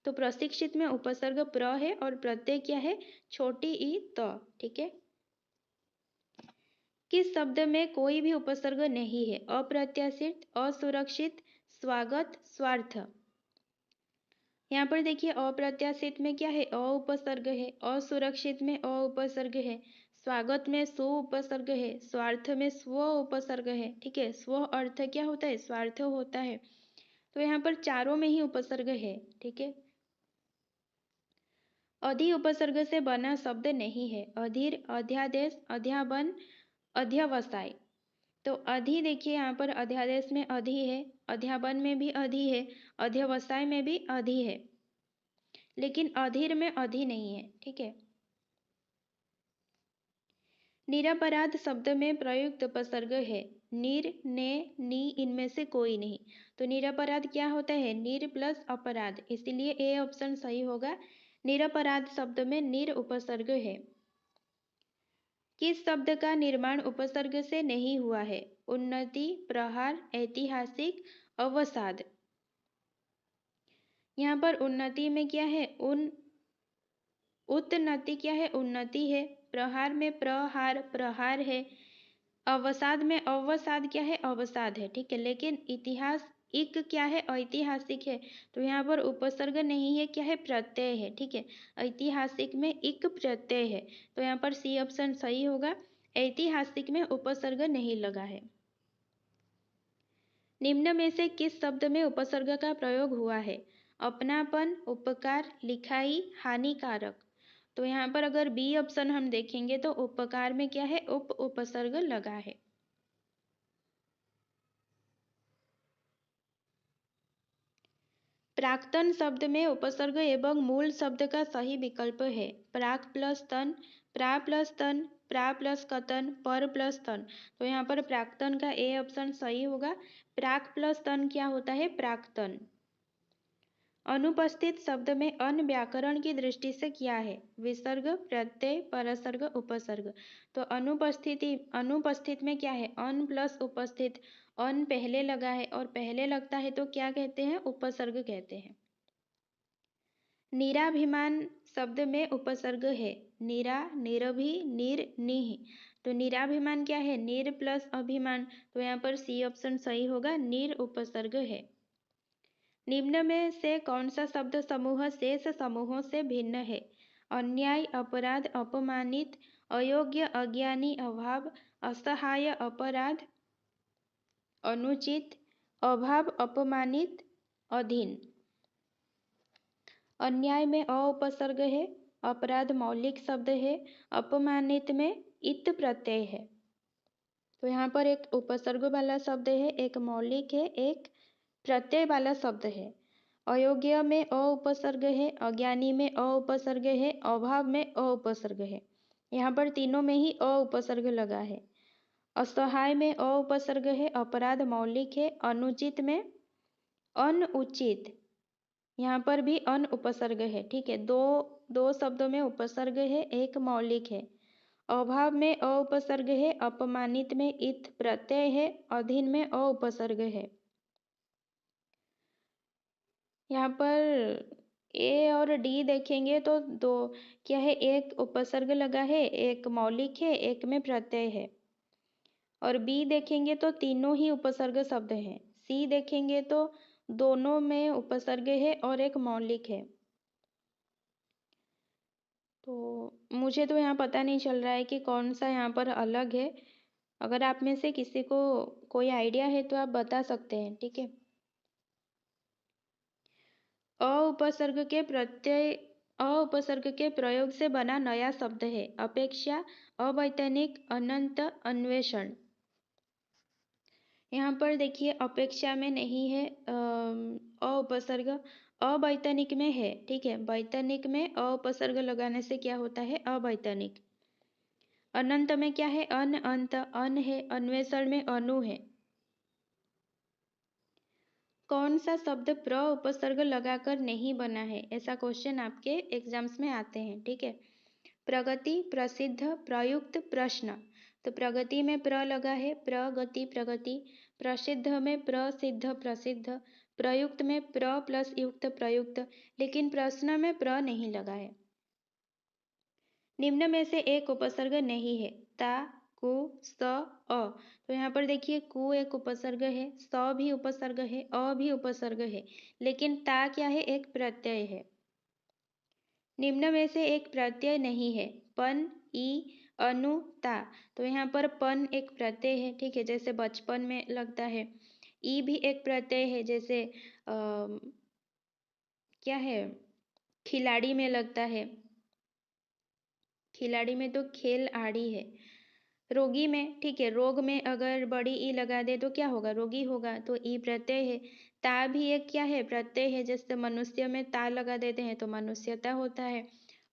तो प्रशिक्षित में उपसर्ग प्र है और प्रत्यय क्या है, छोटी ई त, ठीक है। किस शब्द में कोई भी उपसर्ग नहीं है? अप्रत्याशित, असुरक्षित, स्वागत, स्वार्थ। यहाँ पर देखिए अप्रत्याशित में क्या है, अ उपसर्ग है, असुरक्षित में अ उपसर्ग है, स्वागत में सु उपसर्ग है, स्वार्थ में स्व उपसर्ग है, ठीक है। स्व अर्थ क्या होता है, स्वार्थ होता है। तो यहाँ पर चारों में ही उपसर्ग है, ठीक है। अधि उपसर्ग से बना शब्द नहीं है, अधीर, अध्यादेश, अध्यापन, अध्यवसाय। तो अधि देखिए यहाँ पर अध्यादेश में अधि है, अध्यापन में भी अधि है, अध्यवसाय में भी अधि है, लेकिन अधीर में अधि नहीं है, ठीक है। निरपराध शब्द में प्रयुक्त उपसर्ग है, निर, ने, नी, इनमें से कोई नहीं। तो निरपराध क्या होता है, निर प्लस अपराध, इसीलिए ए ऑप्शन सही होगा। निरपराध शब्द में निर उपसर्ग है। किस शब्द का निर्माण उपसर्ग से नहीं हुआ है? उन्नति, प्रहार, ऐतिहासिक, अवसाद। यहाँ पर उन्नति में क्या है, उत्नति क्या है, उन्नति है। प्रहार में प्रहार, प्रहार है। अवसाद में अवसाद क्या है, अवसाद है, ठीक है। लेकिन इतिहास इक क्या है, ऐतिहासिक है। तो यहाँ पर उपसर्ग नहीं है, क्या है, प्रत्यय है, ठीक है। ऐतिहासिक में इक प्रत्यय है, तो यहाँ पर सी ऑप्शन सही होगा। ऐतिहासिक में उपसर्ग नहीं लगा है। निम्न में से किस शब्द में उपसर्ग का प्रयोग हुआ है? अपनापन, उपकार, लिखाई, हानिकारक। तो यहाँ पर अगर बी ऑप्शन हम देखेंगे तो उपकार में क्या है, उपसर्ग लगा है। प्राक्तन शब्द में उपसर्ग एवं मूल शब्द का सही विकल्प है, प्राक प्लस तन, प्रा प्लस तन, प्रा प्लस कतन, पर प्लस तन। तो यहाँ पर प्राक्तन का ए ऑप्शन सही होगा। प्राक प्लस तन क्या होता है, प्राक्तन। अनुपस्थित शब्द में अन व्याकरण की दृष्टि से क्या है? विसर्ग, प्रत्यय, परसर्ग, उपसर्ग। तो अनुपस्थित में क्या है, अन प्लस उपस्थित। अन पहले लगा है और पहले लगता है तो क्या कहते हैं, उपसर्ग कहते हैं। निराभिमान शब्द में उपसर्ग है, निरा, निरभि, निर, निह। तो निराभिमान क्या है, निर प्लस अभिमान। तो यहाँ पर सी ऑप्शन सही होगा, निर उपसर्ग है। निम्न में से कौन सा शब्द समूह शेष समूहों से भिन्न है? अन्याय, अपराध, अपमानित, अयोग्य, अज्ञानी, अभाव, असहाय, अपराध, अनुचित, अभाव, अपमानित, अधीन। अन्याय में अ उपसर्ग है, अपराध मौलिक शब्द है, अपमानित में इत प्रत्यय है। तो यहाँ पर एक उपसर्ग वाला शब्द है, एक मौलिक है, एक प्रत्यय वाला शब्द है। अयोग्य में अ उपसर्ग है, अज्ञानी में अ उपसर्ग है, अभाव में अ उपसर्ग है। यहाँ पर तीनों में ही अ उपसर्ग लगा है। असहाय में अ उपसर्ग है, अपराध मौलिक है, अनुचित में अनुचित, यहाँ पर भी अन उपसर्ग है, ठीक है। दो शब्दों में उपसर्ग है, एक मौलिक है। अभाव में अ उपसर्ग है, अपमानित में इत प्रत्यय है, अधीन में अ उपसर्ग है। यहाँ पर ए और डी देखेंगे तो दो क्या है, एक उपसर्ग लगा है, एक मौलिक है, एक में प्रत्यय है। और बी देखेंगे तो तीनों ही उपसर्ग शब्द हैं। सी देखेंगे तो दोनों में उपसर्ग है और एक मौलिक है। तो मुझे तो यहाँ पता नहीं चल रहा है कि कौन सा यहाँ पर अलग है। अगर आप में से किसी को कोई आइडिया है तो आप बता सकते हैं, ठीक है। अ उपसर्ग के प्रत्यय अ उपसर्ग के प्रयोग से बना नया शब्द है। अपेक्षा, अवैतनिक, अनंत, अन्वेषण। यहाँ पर देखिए अपेक्षा में नहीं है, अ उपसर्ग, अवैतनिक में है, ठीक है। वैतनिक में अ उपसर्ग लगाने से क्या होता है, अवैतनिक। अनंत में क्या है, अन, अंत, अन है। अन्वेषण में अनु है। कौन सा शब्द प्र उपसर्ग लगाकर नहीं बना है, ऐसा क्वेश्चन आपके एग्जाम्स में आते हैं, ठीक है। प्रगति, प्रसिद्ध, प्रयुक्त, प्रश्न। तो प्रगति में प्र लगा है, प्रगति, प्रगति। प्रसिद्ध में प्रसिद्ध, प्रसिद्ध। प्रयुक्त में प्र प्लस युक्त, प्रयुक्त। लेकिन प्रश्न में प्र नहीं लगा है। निम्न में से एक उपसर्ग नहीं है। ता, कु, स, अ। तो यहाँ पर देखिए कु एक उपसर्ग है, स भी उपसर्ग है, अ भी उपसर्ग है। लेकिन ता क्या है, एक प्रत्यय है। निम्न में से एक प्रत्यय नहीं है। पन, ई, अनु, ता। तो यहाँ पर पन एक प्रत्यय है, ठीक है, जैसे बचपन में लगता है। ई भी एक प्रत्यय है, जैसे क्या है, खिलाड़ी में लगता है। खिलाड़ी में तो खेल आड़ी है। रोगी में, ठीक है, रोग में अगर बड़ी ई लगा दे तो क्या होगा, रोगी होगा। तो ई प्रत्यय है। ता भी एक क्या है, प्रत्यय है। जैसे मनुष्य में ता लगा देते हैं तो मनुष्यता होता है।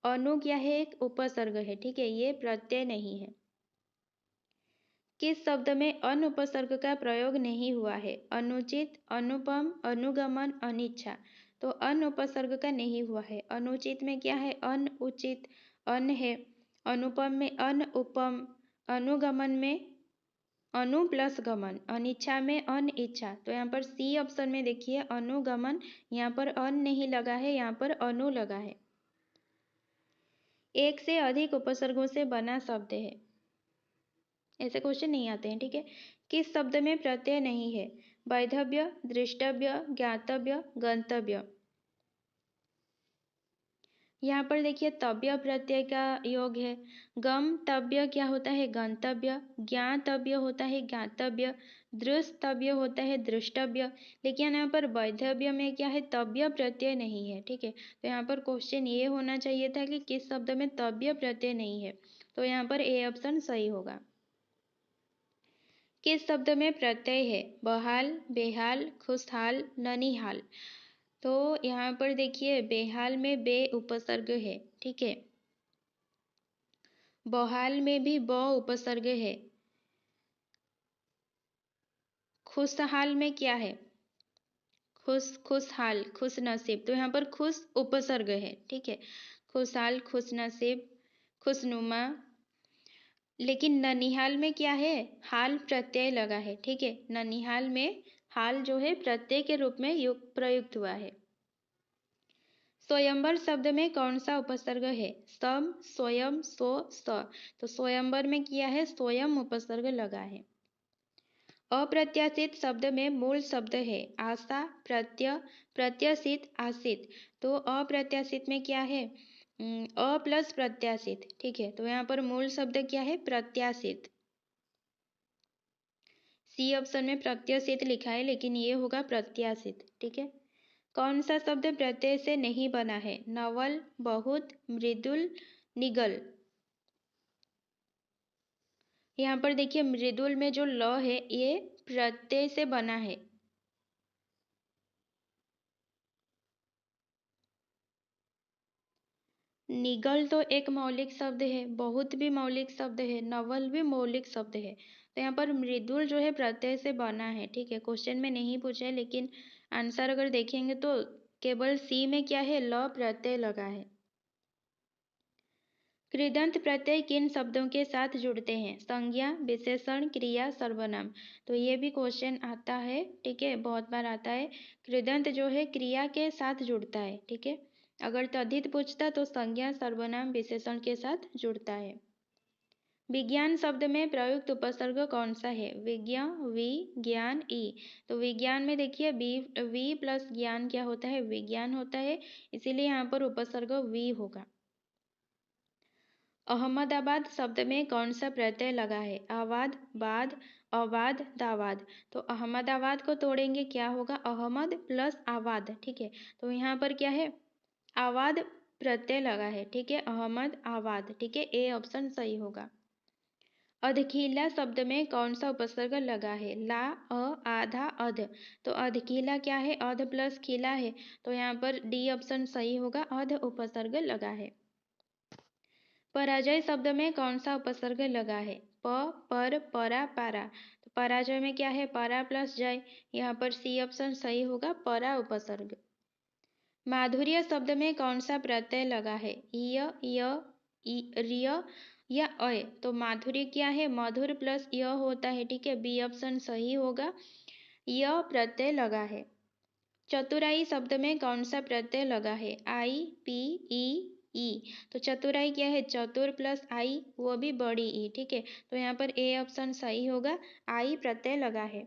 अनु क्या है, एक उपसर्ग है, ठीक है, ये प्रत्यय नहीं है। किस शब्द में अन उपसर्ग का प्रयोग नहीं हुआ है। अनुचित, अनुपम, अनुगमन, अनिच्छा। तो अन उपसर्ग का नहीं हुआ है। अनुचित में क्या है, अन, उचित, अन है। अनुपम में अन, उपम। अनुगमन में अनु प्लस गमन। अनिच्छा में अन, इच्छा। तो यहाँ पर सी ऑप्शन में देखिए अनुगमन, यहाँ पर अन नहीं लगा है, यहाँ पर अनु लगा है। एक से अधिक उपसर्गों से बना शब्द है, ऐसे क्वेश्चन नहीं आते हैं, ठीक है। किस शब्द में प्रत्यय नहीं है। वैधव्य, दृष्टव्य, ज्ञातव्य, गंतव्य। यहाँ पर देखिए तव्य प्रत्यय का योग है। गमतव्य क्या होता है, गंतव्य। ज्ञातव्य होता है ज्ञातव्य। दृष्टव्य होता है दृष्टव्य। लेकिन यहाँ पर वैधव्य में क्या है, तव्य प्रत्यय नहीं है, ठीक है। तो यहाँ पर क्वेश्चन ये होना चाहिए था कि किस शब्द में तव्य प्रत्यय नहीं है। तो यहाँ पर ए ऑप्शन सही होगा। किस शब्द में प्रत्यय है। बहाल, बेहाल, खुशहाल, ननिहाल। तो यहाँ पर देखिए बेहाल में बे उपसर्ग है, ठीक है। बहाल में भी ब उपसर्ग है। खुशहाल में क्या है, खुश, खुशहाल, खुश नसीब। तो यहाँ पर खुश उपसर्ग है, ठीक है। खुशहाल, खुश नसीब, खुशनुमा। लेकिन ननिहाल में क्या है, हाल प्रत्यय लगा है, ठीक है। ननिहाल में हाल जो है प्रत्यय के रूप में प्रयुक्त हुआ है। स्वयंवर शब्द में कौन सा उपसर्ग है। सम, स्वयं, सो, स। तो स्वयंवर में किया है, स्वयं उपसर्ग लगा है। अप्रत्याशित शब्द में मूल शब्द है। आशा, प्रत्यय, प्रत्याशित, आशित। तो अप्रत्याशित में क्या है, अ प्लस प्रत्याशित, ठीक है। तो यहाँ पर मूल शब्द क्या है, प्रत्याशित। सी ऑप्शन में प्रत्याशित लिखा है, लेकिन ये होगा प्रत्याशित, ठीक है। कौन सा शब्द प्रत्यय से नहीं बना है। नवल, बहुत, मृदुल, निगल। यहाँ पर देखिए मृदुल में जो ल है ये प्रत्यय से बना है। निगल तो एक मौलिक शब्द है, बहुत भी मौलिक शब्द है, नवल भी मौलिक शब्द है। तो यहाँ पर मृदुल जो है प्रत्यय से बना है, ठीक है। क्वेश्चन में नहीं पूछा है, लेकिन आंसर अगर देखेंगे तो केवल सी में क्या है, ल प्रत्यय लगा है। कृदंत प्रत्यय किन शब्दों के साथ जुड़ते हैं। संज्ञा, विशेषण, क्रिया, सर्वनाम। तो ये भी क्वेश्चन आता है, ठीक है, बहुत बार आता है। कृदंत जो है क्रिया के साथ जुड़ता है, ठीक है। अगर तद्धित पूछता तो संज्ञा सर्वनाम विशेषण के साथ जुड़ता है। विज्ञान शब्द में प्रयुक्त उपसर्ग कौन सा है? विज्ञ, वि, ज्ञान, ई। तो विज्ञान में देखिए वी प्लस ज्ञान क्या होता है? विज्ञान होता है, इसीलिए यहाँ पर उपसर्ग वी होगा। अहमदाबाद शब्द में कौन सा प्रत्यय लगा है? आवाद, बाद, अवाद, दावाद। तो अहमदाबाद को तोड़ेंगे, क्या होगा? अहमद प्लस आवाद, ठीक है। तो यहाँ पर क्या है? आवाद प्रत्यय लगा है, ठीक है। अहमद, आवाद, ठीक है। ए ऑप्शन सही होगा। अधखीला शब्द में कौन सा उपसर्ग लगा है? ला, अ, आधा, अध। तो अधखीला क्या है? अध प्लस खीला है, तो यहाँ पर डी ऑप्शन सही होगा, अध उपसर्ग लगा है। पराजय शब्द में कौन सा उपसर्ग लगा है? प, पर, परा, पारा। तो पराजय में क्या है? परा प्लस जय, यहाँ पर सी ऑप्शन सही होगा, परा उपसर्ग। माधुर्य शब्द में कौन सा प्रत्यय लगा है? य, रिय या अय। तो माधुर्य क्या है? मधुर प्लस य होता है, ठीक है। बी ऑप्शन सही होगा, य प्रत्यय लगा है। चतुराई शब्द में कौन सा प्रत्यय लगा है? आई, पी, ई। तो चतुराई क्या है? चतुर प्लस आई, वो भी बड़ी ई, ठीक है। तो यहाँ पर ए ऑप्शन सही होगा, आई प्रत्यय लगा है।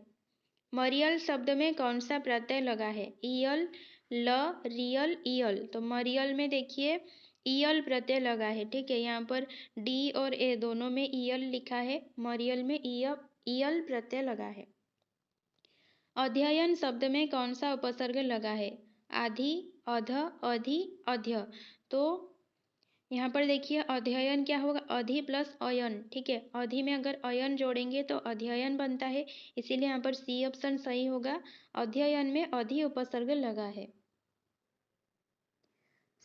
मरियल शब्द में कौन सा प्रत्यय लगा है? इयल, ल, रियल, इयल। तो मरियल में देखिए इयल प्रत्यय लगा है, ठीक है। यहाँ पर डी और ए दोनों में इयल लिखा है, मरियल में इयल प्रत्यय लगा है। अध्ययन शब्द में कौन सा उपसर्ग लगा है? आधि, अध, अधि, अध्य। तो यहाँ पर देखिए अध्ययन क्या होगा? अधि प्लस अयन, ठीक है। अधि में अगर अयन जोड़ेंगे तो अध्ययन बनता है, इसीलिए यहाँ पर सी ऑप्शन सही होगा, अध्ययन में अधि उपसर्ग लगा है।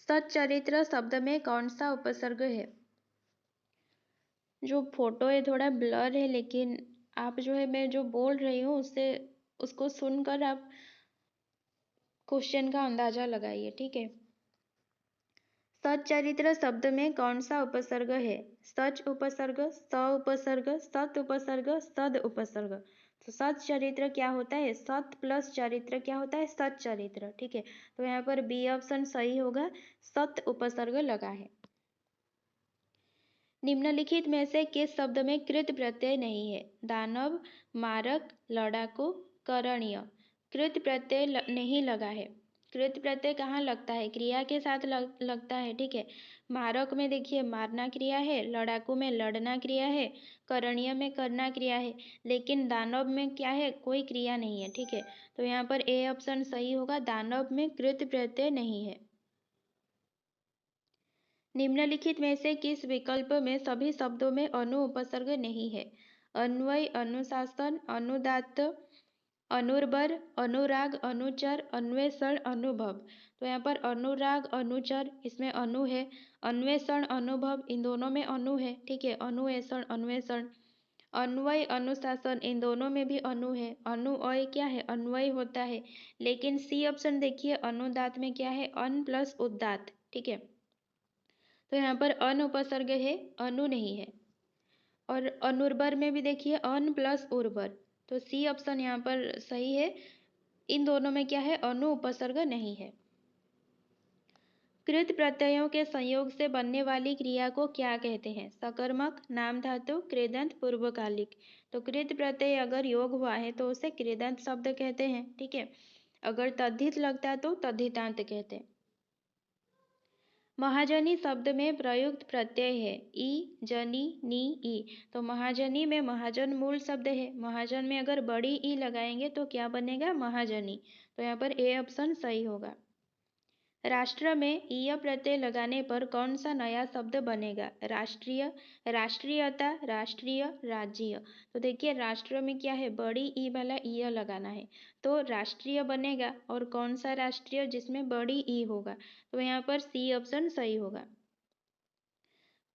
सच्चरित्र शब्द में कौन सा उपसर्ग है? जो फोटो है थोड़ा ब्लर है, लेकिन आप जो है मैं जो बोल रही हूँ उससे उसको सुनकर आप क्वेश्चन का अंदाजा लगाइए, ठीक है। सच्चरित्र शब्द में कौन सा उपसर्ग है? सच उपसर्ग, स उपसर्ग, सत उपसर्ग, सद उपसर्ग। तो सच्चरित्र क्या होता है? सत प्लस चरित्र क्या होता है? सच्चरित्र, ठीक है। तो यहाँ पर बी ऑप्शन सही होगा, सत उपसर्ग लगा है। निम्नलिखित में से किस शब्द में कृत प्रत्यय नहीं है? दानव, मारक, लड़ाकू, करणीय। कृत प्रत्यय नहीं लगा है। कृत प्रत्यय कहाँ लगता है? क्रिया के साथ लगता है, ठीक है। मारक में देखिए मारना क्रिया है, लड़ाकू में लड़ना क्रिया है, करणीय में करना क्रिया है, लेकिन दानव में क्या है? कोई क्रिया नहीं है, ठीक है। तो यहाँ पर ए ऑप्शन सही होगा, दानव में कृत प्रत्यय नहीं है। निम्नलिखित में से किस विकल्प में सभी शब्दों में अनु उपसर्ग नहीं है? अन्वय, अनुशासन, अनुदात्त, अनुर्बर, अनुराग, अनुचर, अन्वेषण, अनुभव। तो यहाँ पर अनुराग, अनुचर, इसमें अनु है। अन्वेषण, अनुभव, इन दोनों में अनु है, ठीक है। अनुवेषण, अन्वेषण। अन्वय, अनुशासन, इन दोनों में भी अनु है। अनुअय क्या है? अन्वय होता है, लेकिन सी ऑप्शन देखिए अनुदात में क्या है? अन प्लस उदात, ठीक है। तो यहाँ पर अन उपसर्ग है, अनु नहीं है। और अनुर्बर में भी देखिए अन प्लस उर्वर, तो सी ऑप्शन यहाँ पर सही है। इन दोनों में क्या है? अनु उपसर्ग नहीं है। कृत प्रत्ययों के संयोग से बनने वाली क्रिया को क्या कहते हैं? सकर्मक, नाम धातु, कृदंत, पूर्वकालिक। तो कृत प्रत्यय अगर योग हुआ है तो उसे कृदंत शब्द कहते हैं, ठीक है। अगर तद्धित लगता है तो तद्धितांत कहते हैं। महाजनी शब्द में प्रयुक्त प्रत्यय है ई, जनी, नी, ई। तो महाजनी में महाजन मूल शब्द है, महाजन में अगर बड़ी ई लगाएंगे तो क्या बनेगा? महाजनी। तो यहाँ पर ए ऑप्शन सही होगा। राष्ट्र में ईय प्रत्यय लगाने पर कौन सा नया शब्द बनेगा? राष्ट्रीय, राष्ट्रीयता, राष्ट्रीय, राज्य। तो देखिए राष्ट्र में क्या है? बड़ी ई वाला ईय लगाना है, तो राष्ट्रीय बनेगा। और कौन सा राष्ट्रीय? जिसमें बड़ी ई होगा, तो यहाँ पर सी ऑप्शन सही होगा।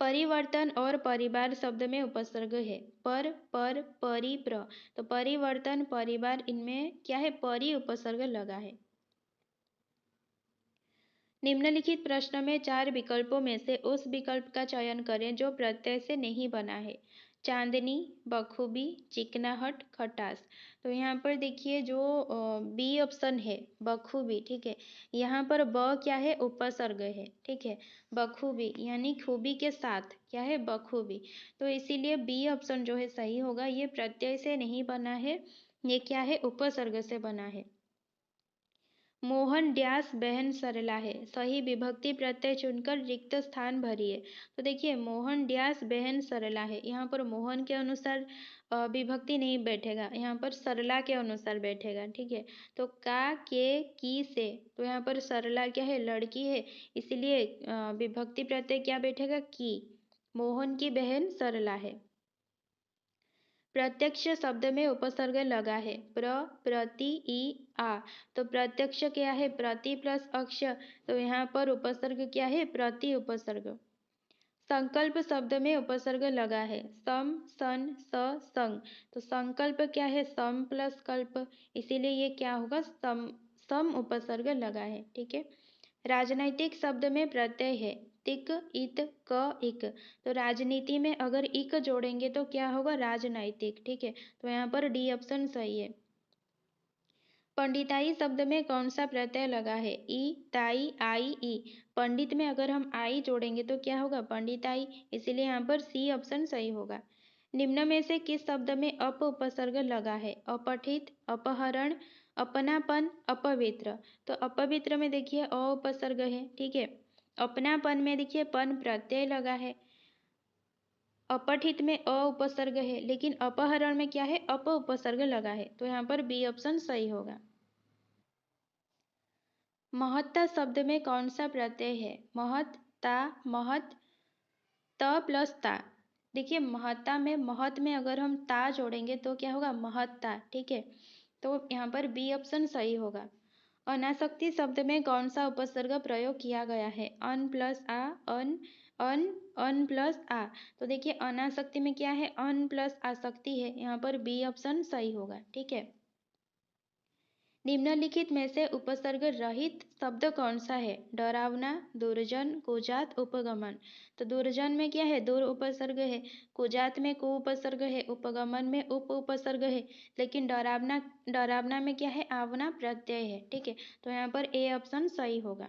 परिवर्तन और परिवार शब्द में उपसर्ग है पर, परि, प्र। तो परिवर्तन, परिवार, इनमें क्या है? परि उपसर्ग लगा है। निम्नलिखित प्रश्न में 4 विकल्पों में से उस विकल्प का चयन करें जो प्रत्यय से नहीं बना है। चांदनी, बखूबी, चिकनाहट, खटास। तो यहाँ पर देखिए जो बी ऑप्शन है बखूबी, ठीक है, यहाँ पर ब क्या है, उपसर्ग है, ठीक है, बखूबी यानी खूबी के साथ क्या है, बखूबी। तो इसीलिए बी ऑप्शन जो है सही होगा। ये प्रत्यय से नहीं बना है, ये क्या है, उपसर्ग से बना है। मोहन डैश बहन सरला है। सही विभक्ति प्रत्यय चुनकर रिक्त स्थान भरिए। तो देखिए मोहन डैश बहन सरला है, यहाँ पर मोहन के अनुसार विभक्ति नहीं बैठेगा, यहाँ पर सरला के अनुसार बैठेगा, ठीक है। तो का, के, की से, तो यहाँ पर सरला क्या है, लड़की है, इसलिए विभक्ति प्रत्यय क्या बैठेगा, की। मोहन की बहन सरला है। प्रत्यक्ष शब्द में उपसर्ग लगा है, प्रति, ई, आ। तो प्रत्यक्ष क्या है, प्रति प्लस अक्ष, तो यहाँ पर उपसर्ग क्या है, प्रति उपसर्ग। संकल्प शब्द में उपसर्ग लगा है, सम, सन, स, संग। तो संकल्प क्या है, सम प्लस कल्प, इसीलिए ये क्या होगा, सम उपसर्ग लगा है, ठीक है। राजनैतिक शब्द में प्रत्यय है, तिक, इत, क, इक। तो राजनीति में अगर इक जोड़ेंगे तो क्या होगा, राजनैतिक, ठीक है। तो यहाँ पर डी ऑप्शन सही है। पंडिताई शब्द में कौन सा प्रत्यय लगा है, ई, ताई, आई, ई। पंडित में अगर हम आई जोड़ेंगे तो क्या होगा, पंडिताई, इसीलिए यहाँ पर सी ऑप्शन सही होगा। निम्न में से किस शब्द में अप उपसर्ग लगा है, अपठित, अपहरण, अपनापन, अपवित्र। तो अपवित्र में देखिए अ उपसर्ग है, ठीक है। अपनापन में देखिए पन प्रत्यय लगा है। अपठित में अ उपसर्ग है, लेकिन अपहरण में क्या है, अप उपसर्ग लगा है, तो यहाँ पर बी ऑप्शन सही होगा। महत्ता शब्द में कौन सा प्रत्यय है, महत, ता, महत, त प्लस ता। देखिए महत्ता में, महत में अगर हम ता जोड़ेंगे तो क्या होगा, महत्ता, ठीक है। तो यहाँ पर बी ऑप्शन सही होगा। अनासक्ति शब्द में कौन सा उपसर्ग प्रयोग किया गया है, अन प्लस आ, अन, अन, अन प्लस आ। तो देखिए अनासक्ति में क्या है, अन प्लस आसक्ति है, यहाँ पर बी ऑप्शन सही होगा, ठीक है। निम्नलिखित में से उपसर्ग रहित शब्द कौन सा है, डरावना, दुर्जन, कुजात, उपगमन। तो दुर्जन में क्या है, दुर उपसर्ग है, कुजात में कु उपसर्ग है, उपगमन में उप उपसर्ग है, लेकिन डरावना, डरावना में क्या है, आवना प्रत्यय है, ठीक है। तो यहाँ पर ए ऑप्शन सही होगा।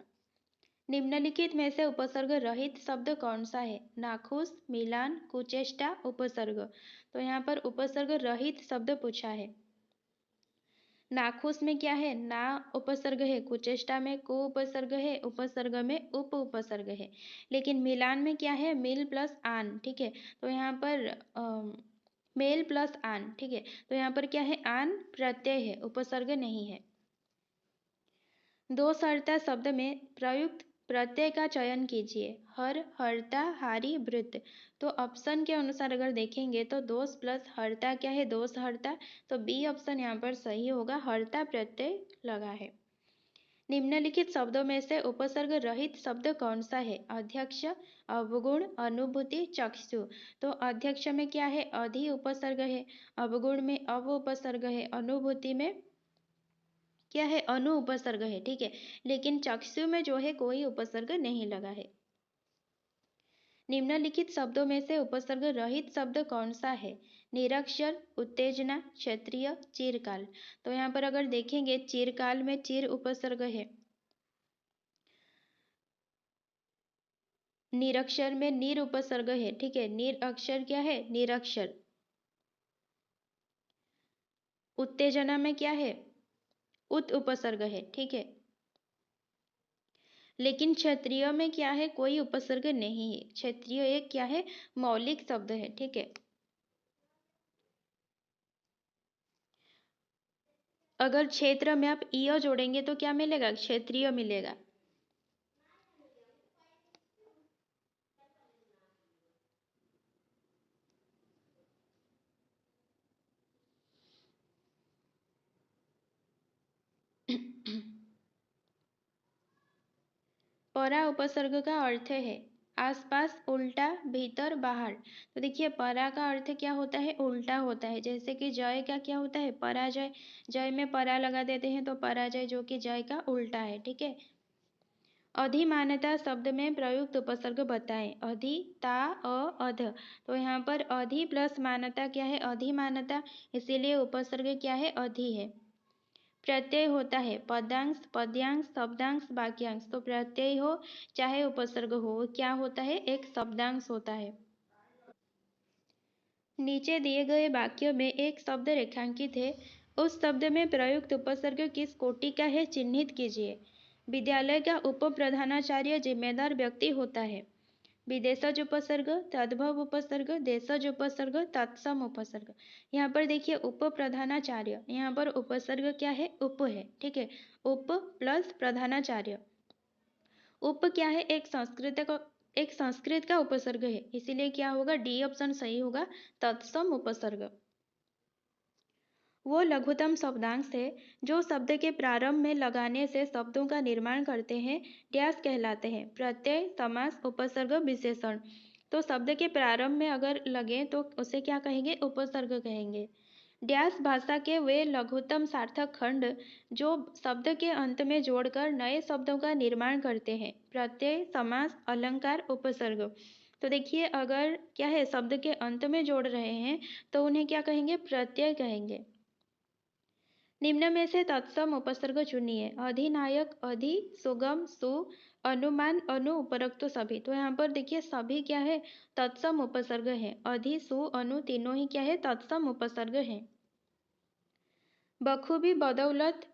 निम्नलिखित में से उपसर्ग रहित शब्द कौन सा है, नाखुश, मिलान, कुचेष्टा, उपसर्ग। तो यहाँ पर उपसर्ग रहित शब्द पूछा है। नाखुश में क्या है, ना उपसर्ग है, कुचेष्टा में कु उपसर्ग है, उपसर्ग में उप उपसर्ग है, लेकिन मिलान में क्या है, मिल प्लस आन, ठीक है। तो यहाँ पर मेल प्लस आन, ठीक है। तो यहाँ पर क्या है, आन प्रत्यय है, उपसर्ग नहीं है। दो सर्ता शब्द में प्रयुक्त प्रत्यय का चयन कीजिए, हर, हर्ता, हारी, वृत्त। तो ऑप्शन के अनुसार अगर देखेंगे तो दोष प्लस हर्ता क्या है, दोष हर्ता। तो बी ऑप्शन यहाँ पर सही होगा, हर्ता प्रत्यय लगा है। निम्नलिखित शब्दों में से उपसर्ग रहित शब्द कौन सा है, अध्यक्ष, अवगुण, अनुभूति, चक्षु। तो अध्यक्ष में क्या है, अधि उपसर्ग है, अवगुण में अव उपसर्ग है, अनुभूति में क्या है, अनु उपसर्ग है, ठीक है। लेकिन चक्षु में जो है कोई उपसर्ग नहीं लगा है। निम्नलिखित शब्दों में से उपसर्ग रहित शब्द कौन सा है, निरक्षर, उत्तेजना, क्षत्रिय, चिरकाल। तो यहाँ पर अगर देखेंगे चिरकाल में चिर उपसर्ग है, निरक्षर में निर उपसर्ग है, ठीक है। निर अक्षर क्या है, निरक्षर। उत्तेजना में क्या है, उत उपसर्ग है, ठीक है। लेकिन क्षत्रिय में क्या है, कोई उपसर्ग नहीं है, क्षत्रिय एक क्या है, मौलिक शब्द है, ठीक है। अगर क्षेत्र में आप ईय जोड़ेंगे तो क्या मिलेगा, क्षेत्रीय मिलेगा। परा उपसर्ग का अर्थ है आसपास, उल्टा, भीतर, बाहर। तो देखिए परा का अर्थ क्या होता है, उल्टा होता है। जैसे कि जय का क्या होता है, पराजय। जय में परा लगा देते हैं तो पराजय, जो कि जय का उल्टा है, ठीक है। अधिमानता शब्द में प्रयुक्त उपसर्ग बताएं। अधि, ता, अध। तो यहाँ पर अधि प्लस मानता क्या है? अधिमानता, इसीलिए उपसर्ग क्या है? अधि है। प्रत्यय होता है पदांश, पद्यांश, शब्दांश, वाक्यांश। तो प्रत्यय हो चाहे उपसर्ग हो, क्या होता है? एक शब्दांश होता है। नीचे दिए गए वाक्य में एक शब्द रेखांकित है। उस शब्द में प्रयुक्त उपसर्ग किस कोटि का है? चिन्हित कीजिए। विद्यालय का उप प्रधानाचार्य जिम्मेदार व्यक्ति होता है। विदेशज उपसर्ग, तद्भव उपसर्ग, देशज उपसर्ग, तत्सम उपसर्ग। यहाँ पर देखिए उप प्रधानाचार्य, यहाँ पर उपसर्ग क्या है? उप है। ठीक है, उप प्लस प्रधानाचार्य। उप क्या है? एक संस्कृत का उपसर्ग है, इसीलिए क्या होगा? डी ऑप्शन सही होगा, तत्सम उपसर्ग। वो लघुत्तम शब्दांश है जो शब्द के प्रारंभ में लगाने से शब्दों का निर्माण करते हैं, डैश कहलाते हैं। प्रत्यय, समास, उपसर्ग, विशेषण। तो शब्द के प्रारंभ में अगर लगे तो उसे क्या कहेंगे? उपसर्ग कहेंगे। डैश भाषा के वे लघुत्तम सार्थक खंड जो शब्द के अंत में जोड़कर नए शब्दों का निर्माण करते हैं। प्रत्यय, समास, अलंकार, उपसर्ग। तो देखिए अगर क्या है? शब्द के अंत में जोड़ रहे हैं तो उन्हें क्या कहेंगे? प्रत्यय कहेंगे। निम्न में से तत्सम उपसर्ग चुनिए। अधिनायक, अधि, सुगम, सु, अनुमान, अनु, उपरोक्त सभी। तो यहाँ पर देखिए सभी क्या है? तत्सम उपसर्ग है। अधि, सु, अनु तीनों ही क्या है? तत्सम उपसर्ग है। बखूबी, बदौलत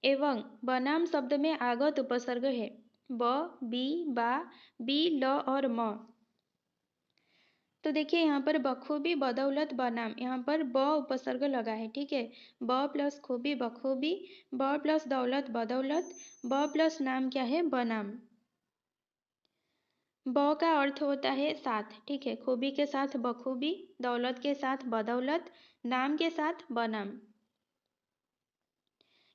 एवं बनाम शब्द में आगत उपसर्ग है। ब, बी, बा, बी, ल और म। तो देखिए यहाँ पर बखूबी, बदौलत, बनाम, यहाँ पर ब उपसर्ग लगा है। ठीक है, ब प्लस खूबी बखूबी, ब प्लस दौलत बदौलत, ब प्लस नाम क्या है? बनाम। ब का अर्थ होता है साथ। ठीक है, खूबी के साथ बखूबी, दौलत के साथ बदौलत, नाम के साथ बनाम।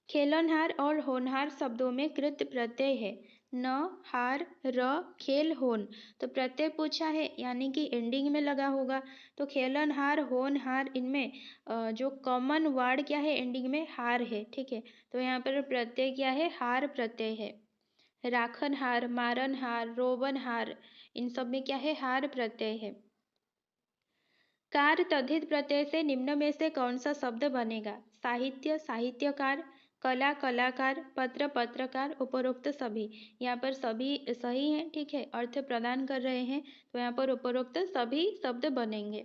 खेलनहार और होनहार शब्दों में कृत प्रत्यय है। न, हार, र, खेल, होन। तो प्रत्यय पूछा है यानी कि एंडिंग में लगा होगा। तो खेलनहार, होनहार, इनमें जो कॉमन वर्ड क्या है? एंडिंग में हार है। ठीक है, तो यहाँ पर प्रत्यय क्या है? हार प्रत्यय है। राखनहार, मारनहार, रोवनहार, इन सब में क्या है? हार प्रत्यय है। कार तद्धित प्रत्यय से निम्न में से कौन सा शब्द बनेगा? साहित्य, साहित्यकार, कला, कलाकार, पत्र, पत्रकार, उपरोक्त सभी। यहाँ पर सभी सही है। ठीक है, अर्थ प्रदान कर रहे हैं, तो यहाँ पर उपरोक्त सभी शब्द बनेंगे।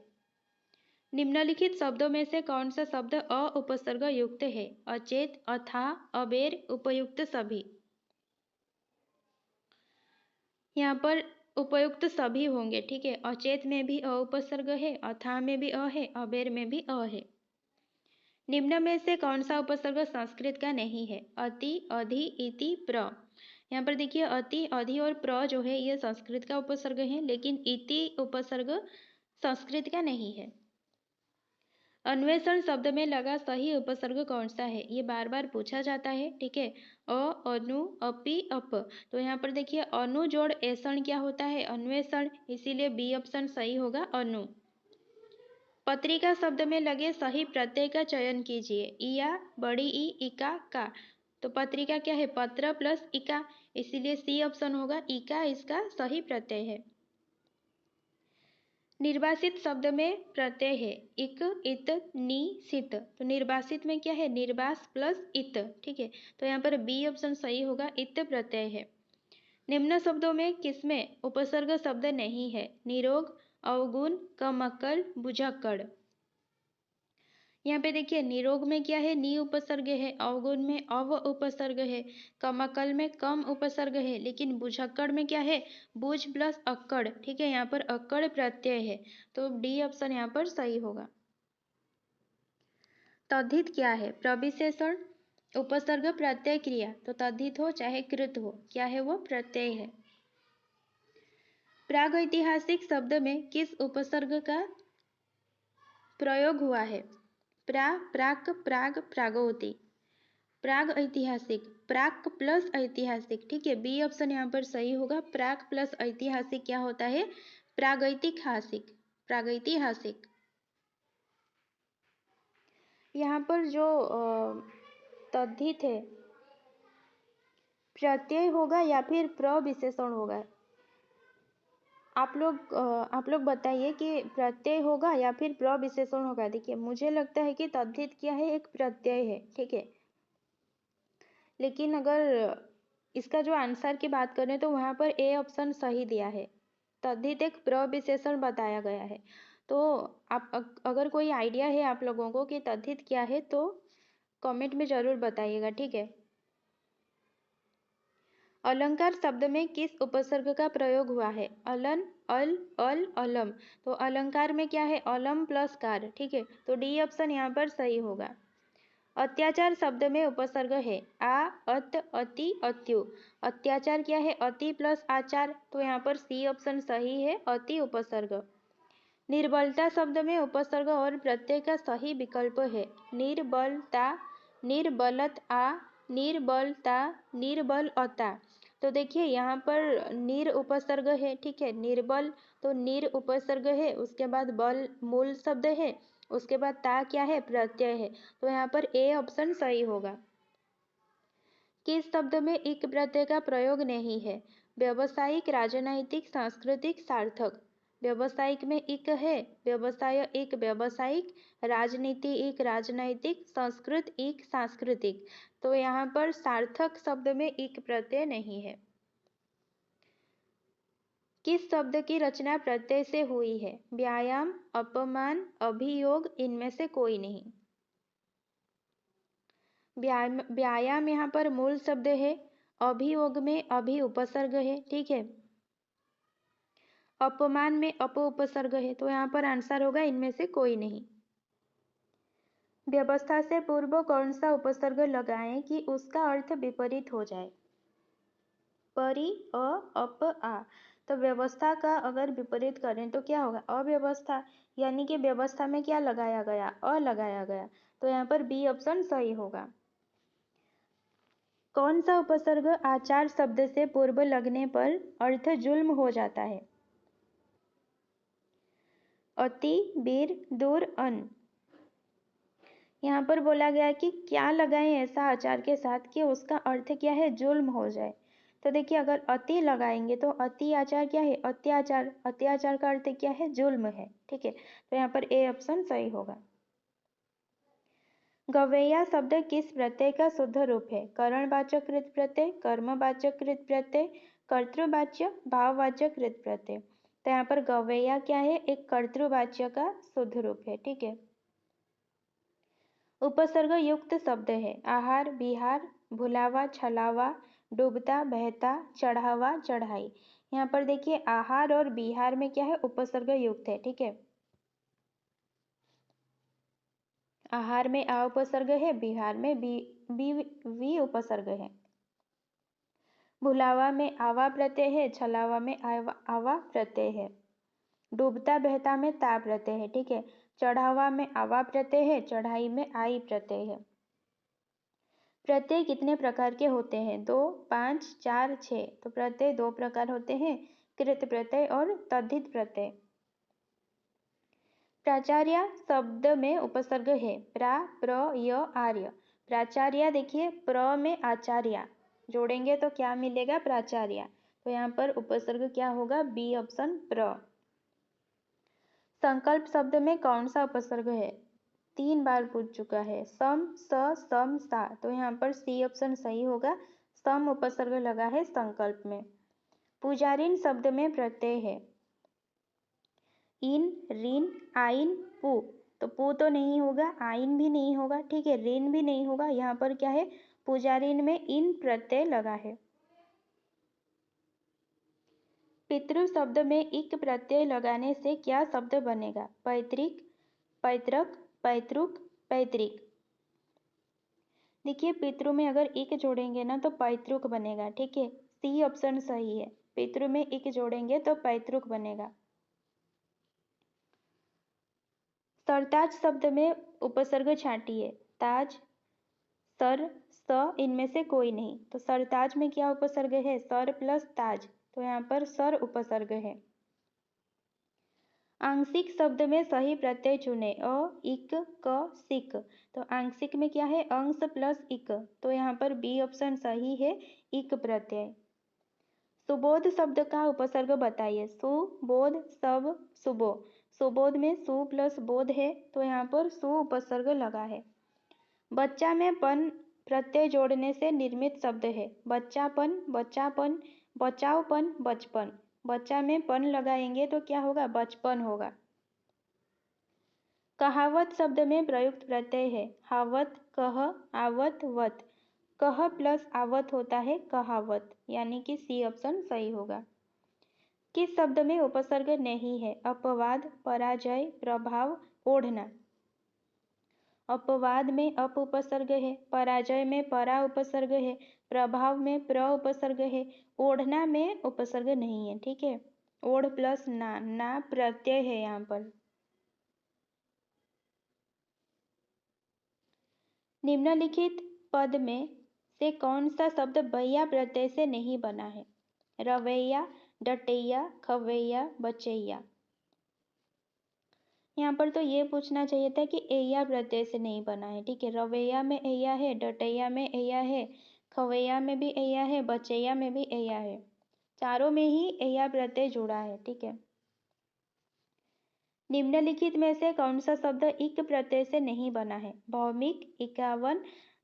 निम्नलिखित शब्दों में से कौन सा शब्द अ उपसर्ग युक्त है? अचेत, अथाह, अबेर, उपयुक्त सभी। यहाँ पर उपयुक्त सभी होंगे। ठीक है, अचेत में भी अ उपसर्ग है, अथाह में भी अ है, अबेर में भी अ है। निम्न में से कौन सा उपसर्ग संस्कृत का नहीं है? अति, अधि, इति, प्र। यहाँ पर देखिए अति, अधि और प्र जो है ये संस्कृत का उपसर्ग है, लेकिन इति उपसर्ग संस्कृत का नहीं है। अन्वेषण शब्द में लगा सही उपसर्ग कौन सा है? ये बार बार पूछा जाता है। ठीक है, अ, अनु, अपि, अप। तो यहाँ पर देखिए अनु जोड़ ऐसण क्या होता है? अन्वेषण, इसीलिए बी ऑप्शन सही होगा, अनु। पत्रिका शब्द में लगे सही प्रत्यय का चयन कीजिए। इया, बड़ी ई, इका, का। तो पत्रिका क्या है? पत्र प्लस इका, इसीलिए सी ऑप्शन होगा, इका इसका सही प्रत्यय है। निर्वासित शब्द में प्रत्यय है इक, इत, नि, सित। तो निर्वासित में क्या है? निर्वास प्लस इत। ठीक है, तो यहाँ पर बी ऑप्शन सही होगा, इत प्रत्यय है। निम्न शब्दों में किसमें उपसर्ग शब्द नहीं है? निरोग, अवगुण, कमक्कल, बुझक्कड़। यहाँ पे देखिए निरोग में क्या है? नी उपसर्ग है, अवगुण में अव उपसर्ग है, कमकल में कम उपसर्ग है, लेकिन बुझक्कड़ में क्या है? बुझ प्लस अक्कड़। ठीक है, यहाँ पर अक्कड़ प्रत्यय है, तो डी ऑप्शन यहाँ पर सही होगा। तद्धित क्या है? प्रविशेषण, उपसर्ग, प्रत्यय, क्रिया। तो तद्धित हो चाहे कृत हो, क्या है वो? प्रत्यय है। प्रागैतिहासिक शब्द में किस उपसर्ग का प्रयोग हुआ है? प्रा, प्राक, प्राग, प्रागौती। प्राग ऐतिहासिक, प्राक प्लस ऐतिहासिक। ठीक है, बी ऑप्शन यहाँ पर सही होगा, प्राक प्लस ऐतिहासिक क्या होता है? प्रागैतिहासिक, प्रागैतिहासिक। यहाँ पर जो तद्धित है प्रत्यय होगा या फिर प्रविशेषण होगा? आप लोग बताइए कि प्रत्यय होगा या फिर प्रविशेषण होगा। देखिए मुझे लगता है कि तद्धित क्या है, एक प्रत्यय है, ठीक है। लेकिन अगर इसका जो आंसर की बात करें तो वहाँ पर ए ऑप्शन सही दिया है, तद्धित एक प्रविशेषण बताया गया है। तो आप अगर कोई आइडिया है आप लोगों को कि तद्धित क्या है तो कमेंट में ज़रूर बताइएगा, ठीक है। अलंकार शब्द में किस उपसर्ग का प्रयोग हुआ है? अलन, अल, अलम। तो अलंकार में क्या है? अलम प्लस कार, ठीक है। तो डी ऑप्शन यहाँ पर सही होगा। अत्याचार शब्द में उपसर्ग है आ, अत, अति, अत्यु। अत्याचार क्या है? अति प्लस आचार, तो यहाँ पर सी ऑप्शन सही है, अति उपसर्ग। निर्बलता शब्द में उपसर्ग और प्रत्यय का सही विकल्प है निर्बलता, निर्बलत आ, निर्बलता, निर्बलता। तो देखिए यहाँ पर निर उपसर्ग है, ठीक है। निर्बल तो निर उपसर्ग है, उसके बाद बल मूल शब्द है, उसके बाद ता क्या है? प्रत्यय है। तो यहाँ पर ए ऑप्शन सही होगा। किस शब्द में इक प्रत्यय का प्रयोग नहीं है? व्यवसायिक, राजनैतिक, सांस्कृतिक, सार्थक। व्यवसायिक में इक है, व्यवसाय एक व्यवसायिक, राजनीति एक राजनैतिक, संस्कृत एक सांस्कृतिक। तो यहाँ पर सार्थक शब्द में इक प्रत्यय नहीं है। किस शब्द की रचना प्रत्यय से हुई है? व्यायाम, अपमान, अभियोग, इनमें से कोई नहीं। व्यायाम यहाँ पर मूल शब्द है, अभियोग में अभि उपसर्ग है, ठीक है। अपमान में अप उपसर्ग है, तो यहाँ पर आंसर होगा इनमें से कोई नहीं। व्यवस्था से पूर्व कौन सा उपसर्ग लगाएं कि उसका अर्थ विपरीत हो जाए? परि, अ, अप, आ। तो व्यवस्था का अगर विपरीत करें तो क्या होगा? अव्यवस्था, यानी कि व्यवस्था में क्या लगाया गया? अ लगाया गया। तो यहाँ पर बी ऑप्शन सही होगा। कौन सा उपसर्ग आचार शब्द से पूर्व लगने पर अर्थ जुल्म हो जाता है? अति, वीर, दूर, अन। यहाँ पर बोला गया कि क्या लगाएं ऐसा आचार के साथ कि उसका अर्थ क्या है? जुल्म हो जाए। तो देखिए अगर अति लगाएंगे तो अति आचार क्या है? अत्याचार। अत्याचार का अर्थ क्या है? जुल्म है, ठीक है। तो यहाँ पर ए ऑप्शन सही होगा। गवैया शब्द किस प्रत्यय का शुद्ध रूप है? करणवाचक कृत प्रत्यय, कर्मवाचक कृत प्रत्यय, कर्तृवाच्य, भाववाचक कृत प्रत्यय। तो यहाँ पर गवैया क्या है? एक कर्तृवाच्य का शुद्ध रूप है, ठीक है। उपसर्ग युक्त शब्द है आहार, विहार, भुलावा, छलावा, डूबता, बहता, चढ़ावा, चढ़ाई। यहाँ पर देखिए आहार और विहार में क्या है? उपसर्ग युक्त है, ठीक है। आहार में आ उपसर्ग है, बिहार में वी उपसर्ग है। भुलावा में आवा प्रत्यय है, छलावा में आवा प्रत्यय है। डूबता बहता में ता प्रत्यय है, ठीक है। चढ़ावा में आवा प्रत्यय है, चढ़ाई में आई प्रत्यय है। प्रत्यय कितने प्रकार के होते हैं? 2, 5, 4, 6। तो प्रत्यय 2 प्रकार होते हैं, कृत प्रत्यय और तद्धित प्रत्यय। प्राचार्य शब्द में उपसर्ग है प्रा, प्र, य, आर्य। प्राचार्य देखिए प्र में आचार्य जोड़ेंगे तो क्या मिलेगा? प्राचार्य। तो यहाँ पर उपसर्ग क्या होगा? बी ऑप्शन प्र। संकल्प शब्द में कौन सा उपसर्ग है? 3 बार पूछ चुका है, सम, स, सम, सा। तो यहाँ पर सी ऑप्शन सही होगा, सम उपसर्ग लगा है संकल्प में। पुजारिन शब्द में प्रत्यय है इन, ऋण, आइन, पु। तो पु तो नहीं होगा, आइन भी नहीं होगा, ठीक है, ऋण भी नहीं होगा। यहाँ पर क्या है? पुजारिन में इन प्रत्यय लगा है। पितृ शब्द में इक प्रत्यय लगाने से क्या शब्द बनेगा? पैतृक, पैतृक, पैतृक, पैतृक। देखिए पितृ में अगर इक जोड़ेंगे ना तो पैतृक बनेगा, ठीक है। सी ऑप्शन सही है, पितृ में इक जोड़ेंगे तो पैतृक बनेगा। सरताज शब्द में उपसर्ग छांटिए ताज, सर, स, इनमें से कोई नहीं। तो सरताज में क्या उपसर्ग है? सर प्लस ताज। तो यहाँ पर सर उपसर्ग है। आंशिक शब्द में सही प्रत्यय चुने। अ, इक, क, सिक। तो आंशिक में क्या है? अंश प्लस इक। तो यहाँ पर बी ऑप्शन सही है, इक प्रत्यय। सुबोध शब्द का उपसर्ग बताइए। सुबोध, सब, सुबो। सुबोध में सु प्लस बोध है, तो यहाँ पर सु उपसर्ग लगा है। बच्चा में पन प्रत्यय जोड़ने से निर्मित शब्द है। बच्चापन, बच्चापन, बचावपन, बचपन। बच्चा में पन लगाएंगे तो क्या होगा? बचपन होगा। कहावत शब्द में प्रयुक्त प्रत्यय है। हावत, कह, आवत, वत। कह प्लस आवत होता है कहावत, यानी कि सी ऑप्शन सही होगा। किस शब्द में उपसर्ग नहीं है? अपवाद, पराजय, प्रभाव, ओढ़ना। अपवाद में अप उपसर्ग है, पराजय में परा उपसर्ग है, प्रभाव में प्र उपसर्ग है, ओढ़ना में उपसर्ग नहीं है। ठीक है, ओढ़ प्लस ना, ना प्रत्यय है यहाँ पर। निम्नलिखित पद में से कौन सा शब्द बैया प्रत्यय से नहीं बना है? रवैया, डटैया, खवैया, बचैया। यहाँ पर तो ये पूछना चाहिए था कि एया प्रत्यय से नहीं बना है। ठीक है, रवैया में एया है, डटैया में एया है, खवैया में भी एया है, बचैया में भी एया है। चारों में ही एया प्रत्यय जुड़ा है। ठीक है, निम्नलिखित में से कौन सा शब्द इक प्रत्यय से नहीं बना है? भौमिक, इक्यावन,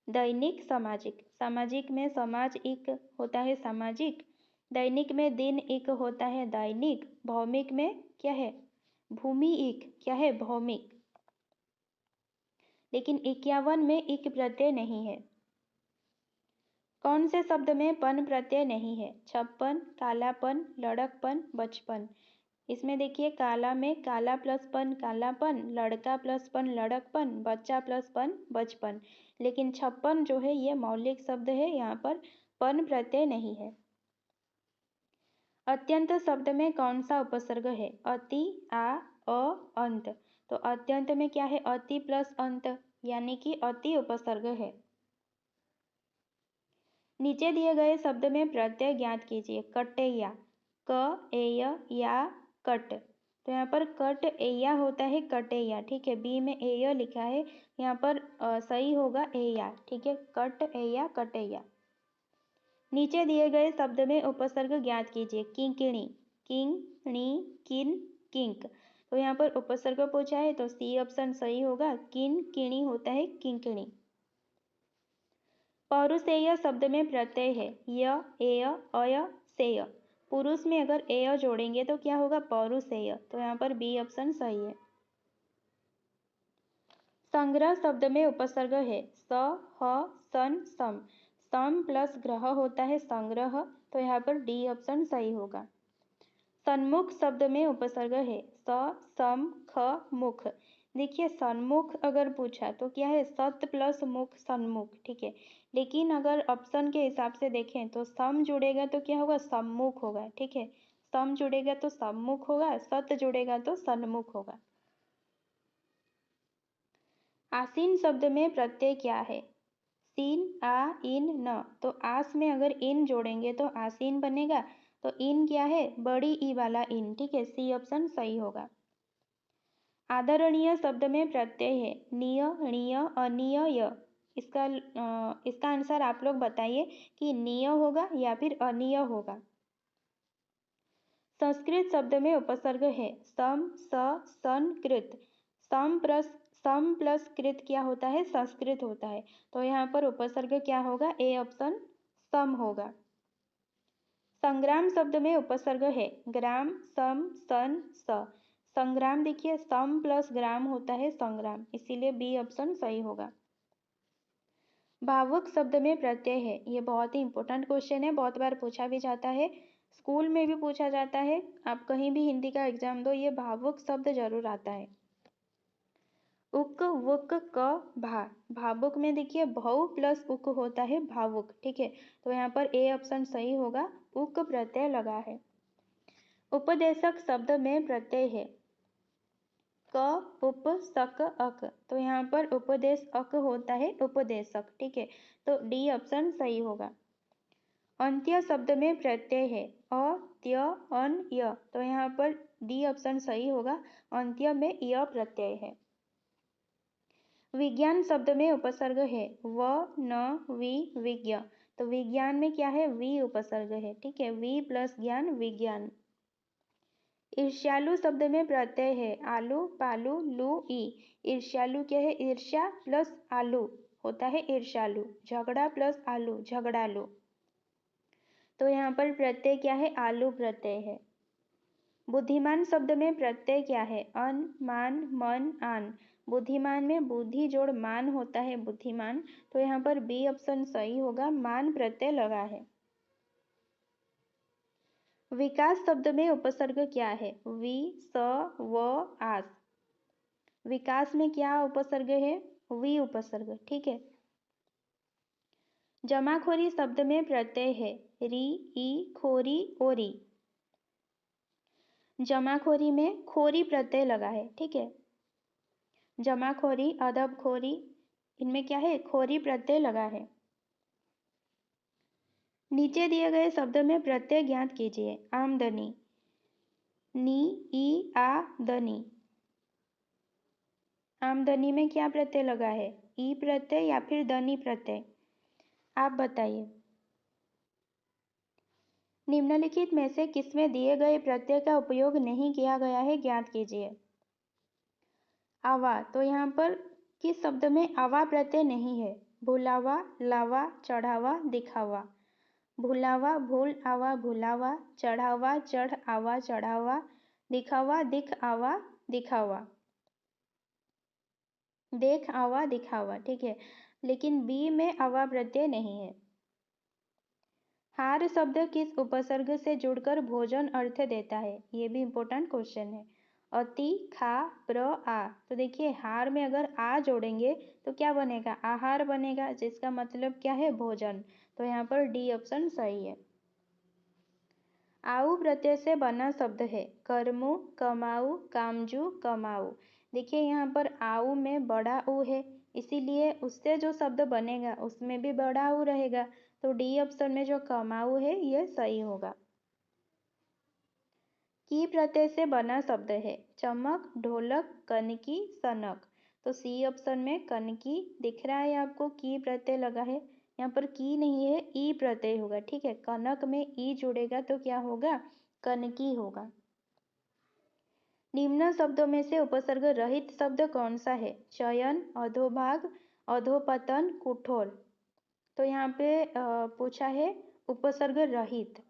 दैनिक, सामाजिक। सामाजिक में समाज इक होता है सामाजिक, दैनिक में दिन इक होता है दैनिक, भौमिक में क्या है? भूमि इक क्या है? भौमिक। लेकिन 51 में इक प्रत्यय नहीं है। कौन से शब्द में पन प्रत्यय नहीं है? छप्पन, कालापन, लड़कपन, बचपन। इसमें देखिए, काला में काला प्लस पन कालापन, लड़का प्लस पन लड़कपन, बच्चा प्लस पन बचपन। लेकिन छप्पन जो है ये मौलिक शब्द है, यहाँ पर पन प्रत्यय नहीं है। अत्यंत शब्द में कौन सा उपसर्ग है? अति, आ, अ, अंत। तो अत्यंत में क्या है? अति प्लस अंत, यानी कि अति उपसर्ग है। नीचे दिए गए शब्द में प्रत्यय ज्ञात कीजिए। कटैया, क, एय, या, कट। तो यहाँ पर कट एया होता है कटैया। ठीक है, बी में एय लिखा है, यहाँ पर सही होगा एया। ठीक है, कट एया, कटैया। नीचे दिए गए शब्द में उपसर्ग ज्ञात कीजिए। किंकिणी, किंग, णी, किन, किंक। तो यहाँ पर उपसर्ग पूछा है तो सी ऑप्शन सही होगा, किन किणी होता है किंकिणी। पौरुषेय शब्द में प्रत्यय है। य, एय, अय, सेय। पुरुष में अगर एय जोड़ेंगे तो क्या होगा? पौरुषेय। तो यहाँ पर बी ऑप्शन सही है। संग्रह शब्द में उपसर्ग है। स, ह, सन, सम। सम प्लस ग्रह होता है संग्रह, तो यहाँ पर डी ऑप्शन सही होगा। सन्मुख शब्द में उपसर्ग है। स, सम, ख, मुख। देखिए, सन्मुख अगर पूछा तो क्या है? सत प्लस मुख, सन्मुख। ठीक है, लेकिन अगर ऑप्शन के हिसाब से देखें तो सम जुड़ेगा तो क्या होगा? सम्मुख होगा। ठीक है, सम जुड़ेगा तो सम्मुख होगा, सत जुड़ेगा तो सन्मुख होगा। आसीन शब्द में प्रत्यय क्या है? सीन, आ, इन, न। तो आस में अगर इन जोड़ेंगे तो आसीन बनेगा, तो इन क्या है? बड़ी ई वाला इन। ठीक है, सी ऑप्शन सही होगा। आदरणीय शब्द में प्रत्यय है। निय, णीय, अनिय, य। इसका आंसर आप लोग बताइए कि निय होगा या फिर अनिय होगा। संस्कृत शब्द में उपसर्ग है। सम, स, सन, कृत। सम प्लस कृत क्या होता है? संस्कृत होता है। तो यहाँ पर उपसर्ग क्या होगा? ए ऑप्शन सम होगा। संग्राम शब्द में उपसर्ग है। ग्राम, सम, सन, स। संग्राम देखिए, सम प्लस ग्राम होता है संग्राम, इसीलिए बी ऑप्शन सही होगा। भावुक शब्द में प्रत्यय है। ये बहुत ही इंपॉर्टेंट क्वेश्चन है, बहुत बार पूछा भी जाता है, स्कूल में भी पूछा जाता है। आप कहीं भी हिंदी का एग्जाम दो, ये भावुक शब्द जरूर आता है। उक, वुक, क, भा। भावुक में देखिए भौ प्लस उक होता है भावुक। ठीक है, तो यहाँ पर ए ऑप्शन सही होगा, उक प्रत्यय लगा है। उपदेशक शब्द में प्रत्यय है। क, उप, सक, अक। तो यहाँ पर उपदेश अक होता है उपदेशक। ठीक है, तो डी ऑप्शन सही होगा। अंत्य शब्द में प्रत्यय है अ, त्य, अन, य। तो यहाँ पर डी ऑप्शन सही होगा, अंत्य में य प्रत्यय है। विज्ञान शब्द में उपसर्ग है व, न, वि, विज्ञ। तो विज्ञान में क्या है, वी उपसर्ग है, ठीक है, वी प्लस ज्ञान, विज्ञान। ईर्ष्यालु शब्द में प्रत्यय है आलू, पालू, लू, ई। ईर्ष्यालु क्या है, ईर्ष्या प्लस आलू होता है ईर्ष्यालु, झगड़ा प्लस आलू, झगड़ालू। तो यहाँ पर प्रत्यय क्या है, आलू प्रत्यय है। बुद्धिमान शब्द में प्रत्यय क्या है, अन, मान, मन, आन। बुद्धिमान में बुद्धि जोड़ मान होता है बुद्धिमान। तो यहाँ पर बी ऑप्शन सही होगा, मान प्रत्यय लगा है। विकास शब्द में उपसर्ग क्या है, वि, स, व, आस। विकास में क्या उपसर्ग है, वी उपसर्ग, ठीक है। जमाखोरी शब्द में प्रत्यय है री, ई, खोरी, ओरी। जमाखोरी में खोरी प्रत्यय लगा है, ठीक है। जमाखोरी, अदबखोरी, इनमें क्या है, खोरी प्रत्यय लगा है। नीचे दिए गए शब्द में प्रत्यय ज्ञात कीजिए। आमदनी, नी, ई, आ, दनी। आमदनी में क्या प्रत्यय लगा है, ई प्रत्यय या फिर दनी प्रत्यय, आप बताइए। निम्नलिखित में से किसमें दिए गए प्रत्यय का उपयोग नहीं किया गया है, ज्ञात कीजिए। आवा, तो यहाँ पर किस शब्द में आवा प्रत्यय नहीं है, भुलावा, लावा, चढ़ावा, दिखावा। भुलावा, भूल आवा, भुलावा, चढ़ावा, चढ़ आवा, चढ़ावा, दिखावा, दिख आवा, दिखावा, देख आवा, दिखावा, ठीक है। लेकिन बी में आवा प्रत्यय नहीं है। हार शब्द किस उपसर्ग से जुड़कर भोजन अर्थ देता है, ये भी इंपॉर्टेंट क्वेश्चन है। अति, खा, प्र, आ। तो देखिए हार में अगर आ जोड़ेंगे तो क्या बनेगा, आहार बनेगा, जिसका मतलब क्या है, भोजन। तो यहाँ पर डी ऑप्शन सही है। आऊ प्रत्यय से बना शब्द है कर्मू, कमाऊ, कामजू, कमाऊ। देखिए यहाँ पर आऊ में बड़ा ऊ है, इसीलिए उससे जो शब्द बनेगा उसमें भी बड़ा ऊ रहेगा। तो डी ऑप्शन में जो कमाऊ है यह सही होगा। की प्रत्यय से बना शब्द है चमक, ढोलक, कनकी, सनक। तो सी ऑप्शन में कनकी दिख रहा है आपको, की प्रत्यय लगा है। यहाँ पर की नहीं है, ई प्रत्यय होगा, ठीक है। कनक में ई जुड़ेगा तो क्या होगा, कनकी होगा। निम्न शब्दों में से उपसर्ग रहित शब्द कौन सा है, चयन, अधोभाग, अधोपतन, कुठोर। तो यहाँ पे पूछा है उपसर्ग रहित।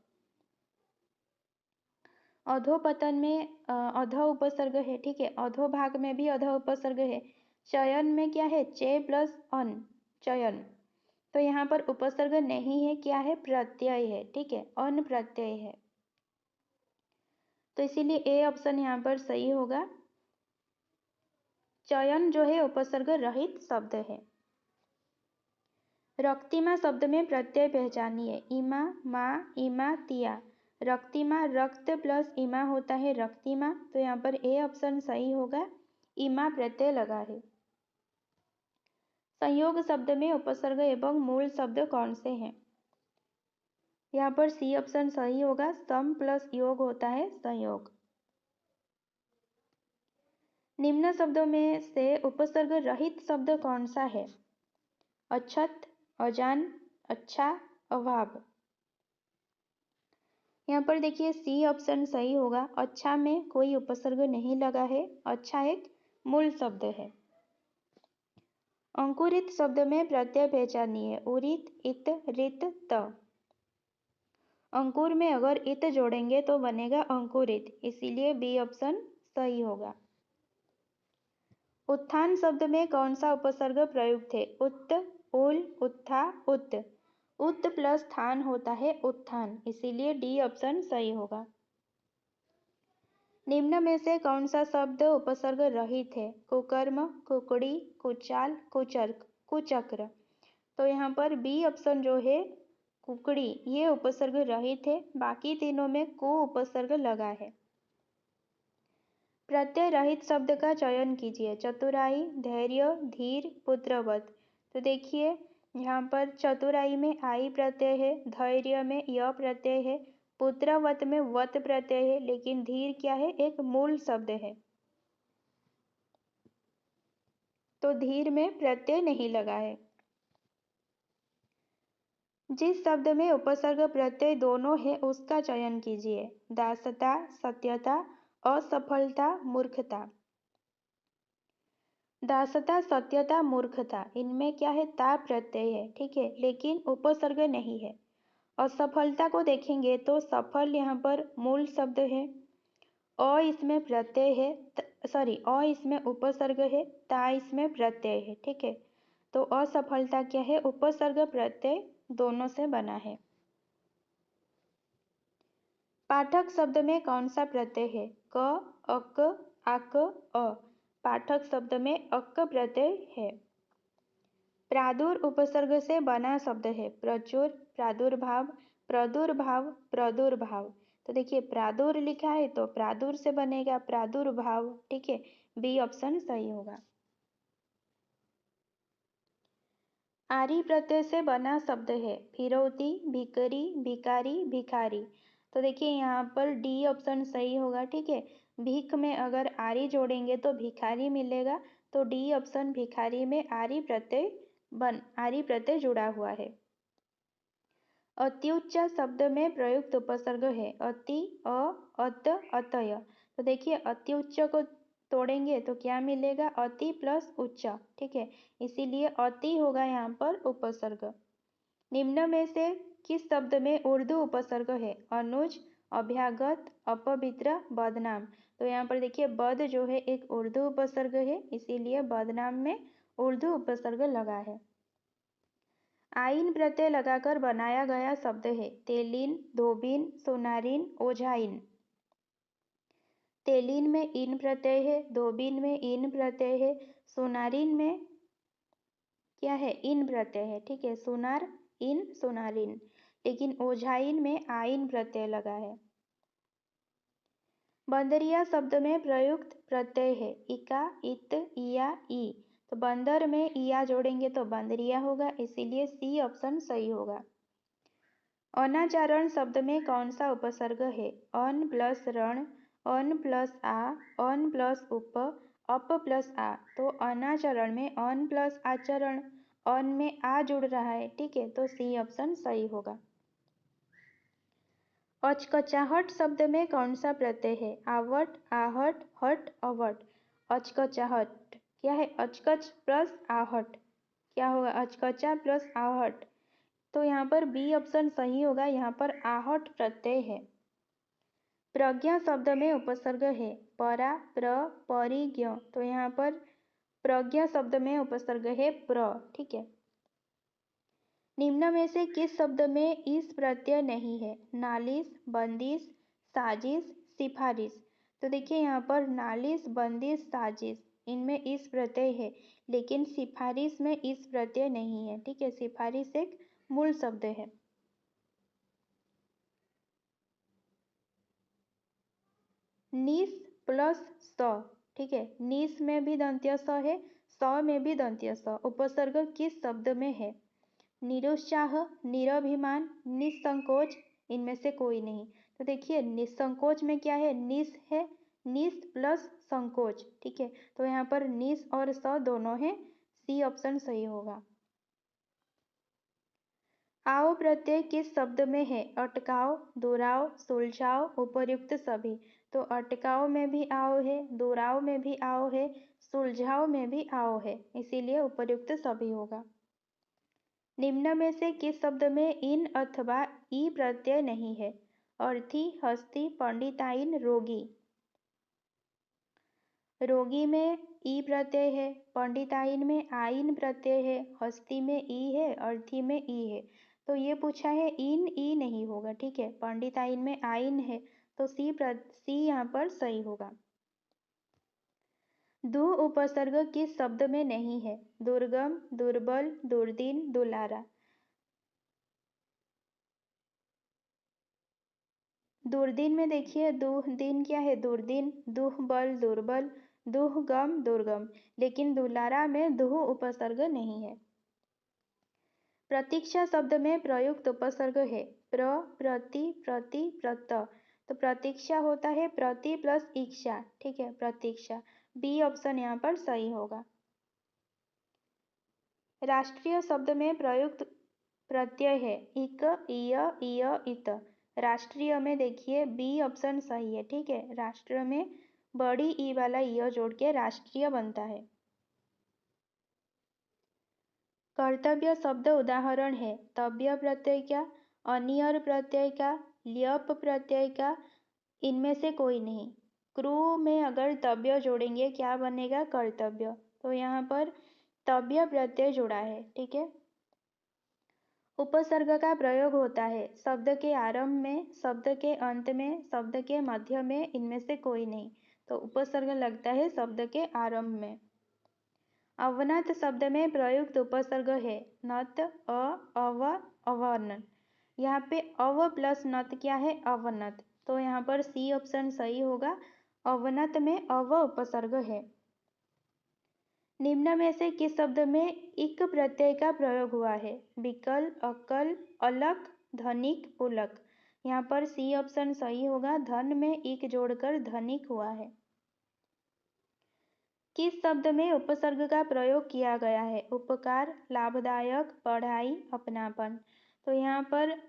अधोपतन में अधो उपसर्ग है, ठीक है। अधोभाग में भी अधो उपसर्ग है। चयन में क्या है, चे प्लस अन, चयन। तो यहाँ पर उपसर्ग नहीं है, क्या है, प्रत्यय है, ठीक है, अन प्रत्यय है। तो इसीलिए ए ऑप्शन यहाँ पर सही होगा। चयन जो है उपसर्ग रहित शब्द है। रक्तिमा शब्द में प्रत्यय पहचानिए इमा, माँ, इमा, तिया। रक्तिमा रक्त प्लस इमा होता है रक्तिमा। तो यहाँ पर ए ऑप्शन सही होगा, इमा प्रत्यय लगा है। संयोग शब्द में उपसर्ग एवं मूल शब्द कौन से हैं, यहाँ पर सी ऑप्शन सही होगा, सम प्लस योग होता है संयोग। निम्न शब्दों में से उपसर्ग रहित शब्द कौन सा है, अछत, अजान, अच्छा, अभाव। यहाँ पर देखिए सी ऑप्शन सही होगा, अच्छा में कोई उपसर्ग नहीं लगा है, अच्छा एक मूल शब्द है। अंकुरित शब्द में प्रत्यय पहचानिए उरित, इत, रित, त। अंकुर में अगर इत जोड़ेंगे तो बनेगा अंकुरित, इसीलिए बी ऑप्शन सही होगा। उत्थान शब्द में कौन सा उपसर्ग प्रयुक्त है, उत्त, उल, उत्था, उत्त। उत्त प्लस थान होता है उत्थान, इसीलिए डी ऑप्शन सही होगा। निम्न में से कौन सा शब्द उपसर्ग रहित है, कुकर्म, कुकड़ी, कुचाल, कुचर्क, कुचक्र। तो यहाँ पर बी ऑप्शन जो है कुकड़ी, ये उपसर्ग रहित है, बाकी तीनों में कु उपसर्ग लगा है। प्रत्यय रहित शब्द का चयन कीजिए, चतुराई, धैर्य, धीर, पुत्रवत। तो देखिए यहाँ पर चतुराई में आई प्रत्यय है, धैर्य में य प्रत्यय है, पुत्रवत में वत प्रत्यय है, लेकिन धीर क्या है, एक मूल शब्द है, तो धीर में प्रत्यय नहीं लगा है। जिस शब्द में उपसर्ग प्रत्यय दोनों है उसका चयन कीजिए। दासता, सत्यता, असफलता, मूर्खता। दासता, सत्यता, मूर्खता, इनमें क्या है, ता प्रत्यय है, ठीक है, लेकिन उपसर्ग नहीं है। असफलता को देखेंगे तो सफल यहाँ पर मूल शब्द है, अ इसमें प्रत्यय है, अ इसमें उपसर्ग है, ता इसमें प्रत्यय है, ठीक है, तो असफलता क्या है, उपसर्ग प्रत्यय दोनों से बना है। पाठक शब्द में कौन सा प्रत्यय है, क, अक, आक, अ। पाठक शब्द में अक प्रत्यय है। प्रादुर उपसर्ग से बना शब्द है, प्रचुर, प्रादुर्भाव, प्रदुर्भाव, प्रदुर्भाव। तो देखिए प्रादुर लिखा है तो प्रादुर से बनेगा प्रादुर्भाव, ठीक है, बी ऑप्शन सही होगा। आरी प्रत्यय से बना शब्द है, फिरौती, भिकरी, भिकारी, भिखारी। तो देखिए यहाँ पर डी ऑप्शन सही होगा, ठीक है, भीख में अगर आरी जोड़ेंगे तो भिखारी मिलेगा, तो डी ऑप्शन भिखारी में आरी प्रत्यय जुड़ा हुआ है। अत्युच्च शब्द में प्रयुक्त उपसर्ग है, अति, अ, अत, अतय। तो देखिए अत्युच्च को तोड़ेंगे तो क्या मिलेगा, अति प्लस उच्च, ठीक है, इसीलिए अति होगा यहाँ पर उपसर्ग। निम्न में से किस शब्द में उर्दू उपसर्ग है, अनुज, अभ्यागत, अपवित्र, बदनाम। तो यहाँ पर देखिए बद जो है एक उर्दू उपसर्ग है, इसीलिए बदनाम में उर्दू उपसर्ग लगा है। आइन प्रत्यय लगाकर बनाया गया शब्द है, तेलीन, धोबीन, सोनारीन, ओझाइन। तेलीन में इन प्रत्यय है, धोबीन में इन प्रत्यय है, सोनारीन में क्या है, इन प्रत्यय है, ठीक है, सोनार, इन, सोनारीन, लेकिन ओझाइन में आइन प्रत्यय लगा है। बंदरिया शब्द में प्रयुक्त प्रत्यय है, इका, इत, इया, ई। तो बंदर में इया जोड़ेंगे तो बंदरिया होगा, इसीलिए सी ऑप्शन सही होगा। अनाचारण शब्द में कौन सा उपसर्ग है, अन प्लस रण, अन प्लस आ, अन प्लस उप, अप प्लस आ। तो अनाचरण में अन प्लस आचरण, अन में आ जुड़ रहा है, ठीक है, तो सी ऑप्शन सही होगा। अचकचाहट शब्द में कौन सा प्रत्यय है, आवट, आहट, हट, अवट। अचकचाहट क्या है, अचकच प्लस आहट, क्या होगा, अचकचा प्लस आहट, तो यहाँ पर बी ऑप्शन सही होगा, यहाँ पर आहट प्रत्यय है। प्रज्ञा शब्द में उपसर्ग है, परा, प्र, परिज्ञ। तो यहाँ पर प्रज्ञा शब्द में उपसर्ग है प्र, ठीक है। निम्न में से किस शब्द में इस प्रत्यय नहीं है, नालिश, बंदिश, साजिश, सिफारिश। तो देखिए यहाँ पर नालिश, बंदिश, साजिश, इनमें इस प्रत्यय है, लेकिन सिफारिश में इस प्रत्यय नहीं है, ठीक है, सिफारिश एक मूल शब्द है। निस प्लस स, ठीक है, निस में भी दंत्य स है, स में भी दंत्य स, उपसर्ग किस शब्द में है, निरुत्साह, निरभिमान, निसंकोच, इनमें से कोई नहीं। तो देखिए निसंकोच में क्या है, निस है, निस प्लस संकोच, ठीक है, तो यहाँ पर निस और स दोनों हैं, सी ऑप्शन सही होगा। आओ प्रत्यय किस शब्द में है, अटकाओ, दोहराओ, सुलझाओ, उपर्युक्त सभी। तो अटकाओ में भी आओ है, दोहराओ में भी आओ है, सुलझाओ में भी आओ है, इसीलिए उपर्युक्त सभी होगा। निम्न में से किस शब्द में इन अथवा ई प्रत्यय नहीं है, अर्थी, हस्ती, पंडिताइन, रोगी। रोगी में ई प्रत्यय है, पंडिताइन में आइन प्रत्यय है, हस्ती में ई है, अर्थी में ई है। तो ये पूछा है इन ई नहीं होगा, ठीक है, पंडिताइन में आइन है, तो सी यहाँ पर सही होगा। दु उपसर्ग किस शब्द में नहीं है, दुर्गम, दुर्बल, दुर्दीन, दुलारा। दुर्दीन में देखिए दुह दिन क्या है, दुर्दीन, दुह बल, दुर्बल, दुह गम, दुर्गम, लेकिन दुलारा में दुह उपसर्ग नहीं है। प्रतीक्षा शब्द में प्रयुक्त उपसर्ग है प्र, प्रति, प्रति, प्रत। तो प्रतीक्षा होता है प्रति प्लस इक्षा, ठीक है, प्रतीक्षा। बी ऑप्शन यहाँ पर सही होगा। राष्ट्रीय शब्द में प्रयुक्त प्रत्यय है इक, इय, इत। राष्ट्रीय में देखिए बी ऑप्शन सही है, ठीक है। राष्ट्र में बड़ी ई वाला य जोड़ के राष्ट्रीय बनता है। कर्तव्य शब्द उदाहरण है तव्य प्रत्यय का, अनियर प्रत्यय का, ल्यप प्रत्यय का, इनमें से कोई नहीं। क्रू में अगर तव्य जोड़ेंगे क्या बनेगा? कर्तव्य। तो यहाँ पर तव्य प्रत्यय जोड़ा है, ठीक है। उपसर्ग का प्रयोग होता है शब्द के आरंभ में, शब्द के अंत में, शब्द के मध्य में, इनमें से कोई नहीं। तो उपसर्ग लगता है शब्द के आरंभ में। अवनत शब्द में प्रयुक्त उपसर्ग है नत, अ, अव, अवन। यहाँ पे अव प्लस नत क्या है? अवनत। तो यहाँ पर सी ऑप्शन सही होगा। अवनत में अव उपसर्ग है। निम्न में से किस शब्द में इक प्रत्यय का प्रयोग हुआ है? विकल, अकल, अलक, धनिक, पुलक। यहाँ पर सी ऑप्शन सही होगा। धन में इक जोड़कर धनिक हुआ है। किस शब्द में उपसर्ग का प्रयोग किया गया है? उपकार, लाभदायक, पढ़ाई, अपनापन। तो यहाँ पर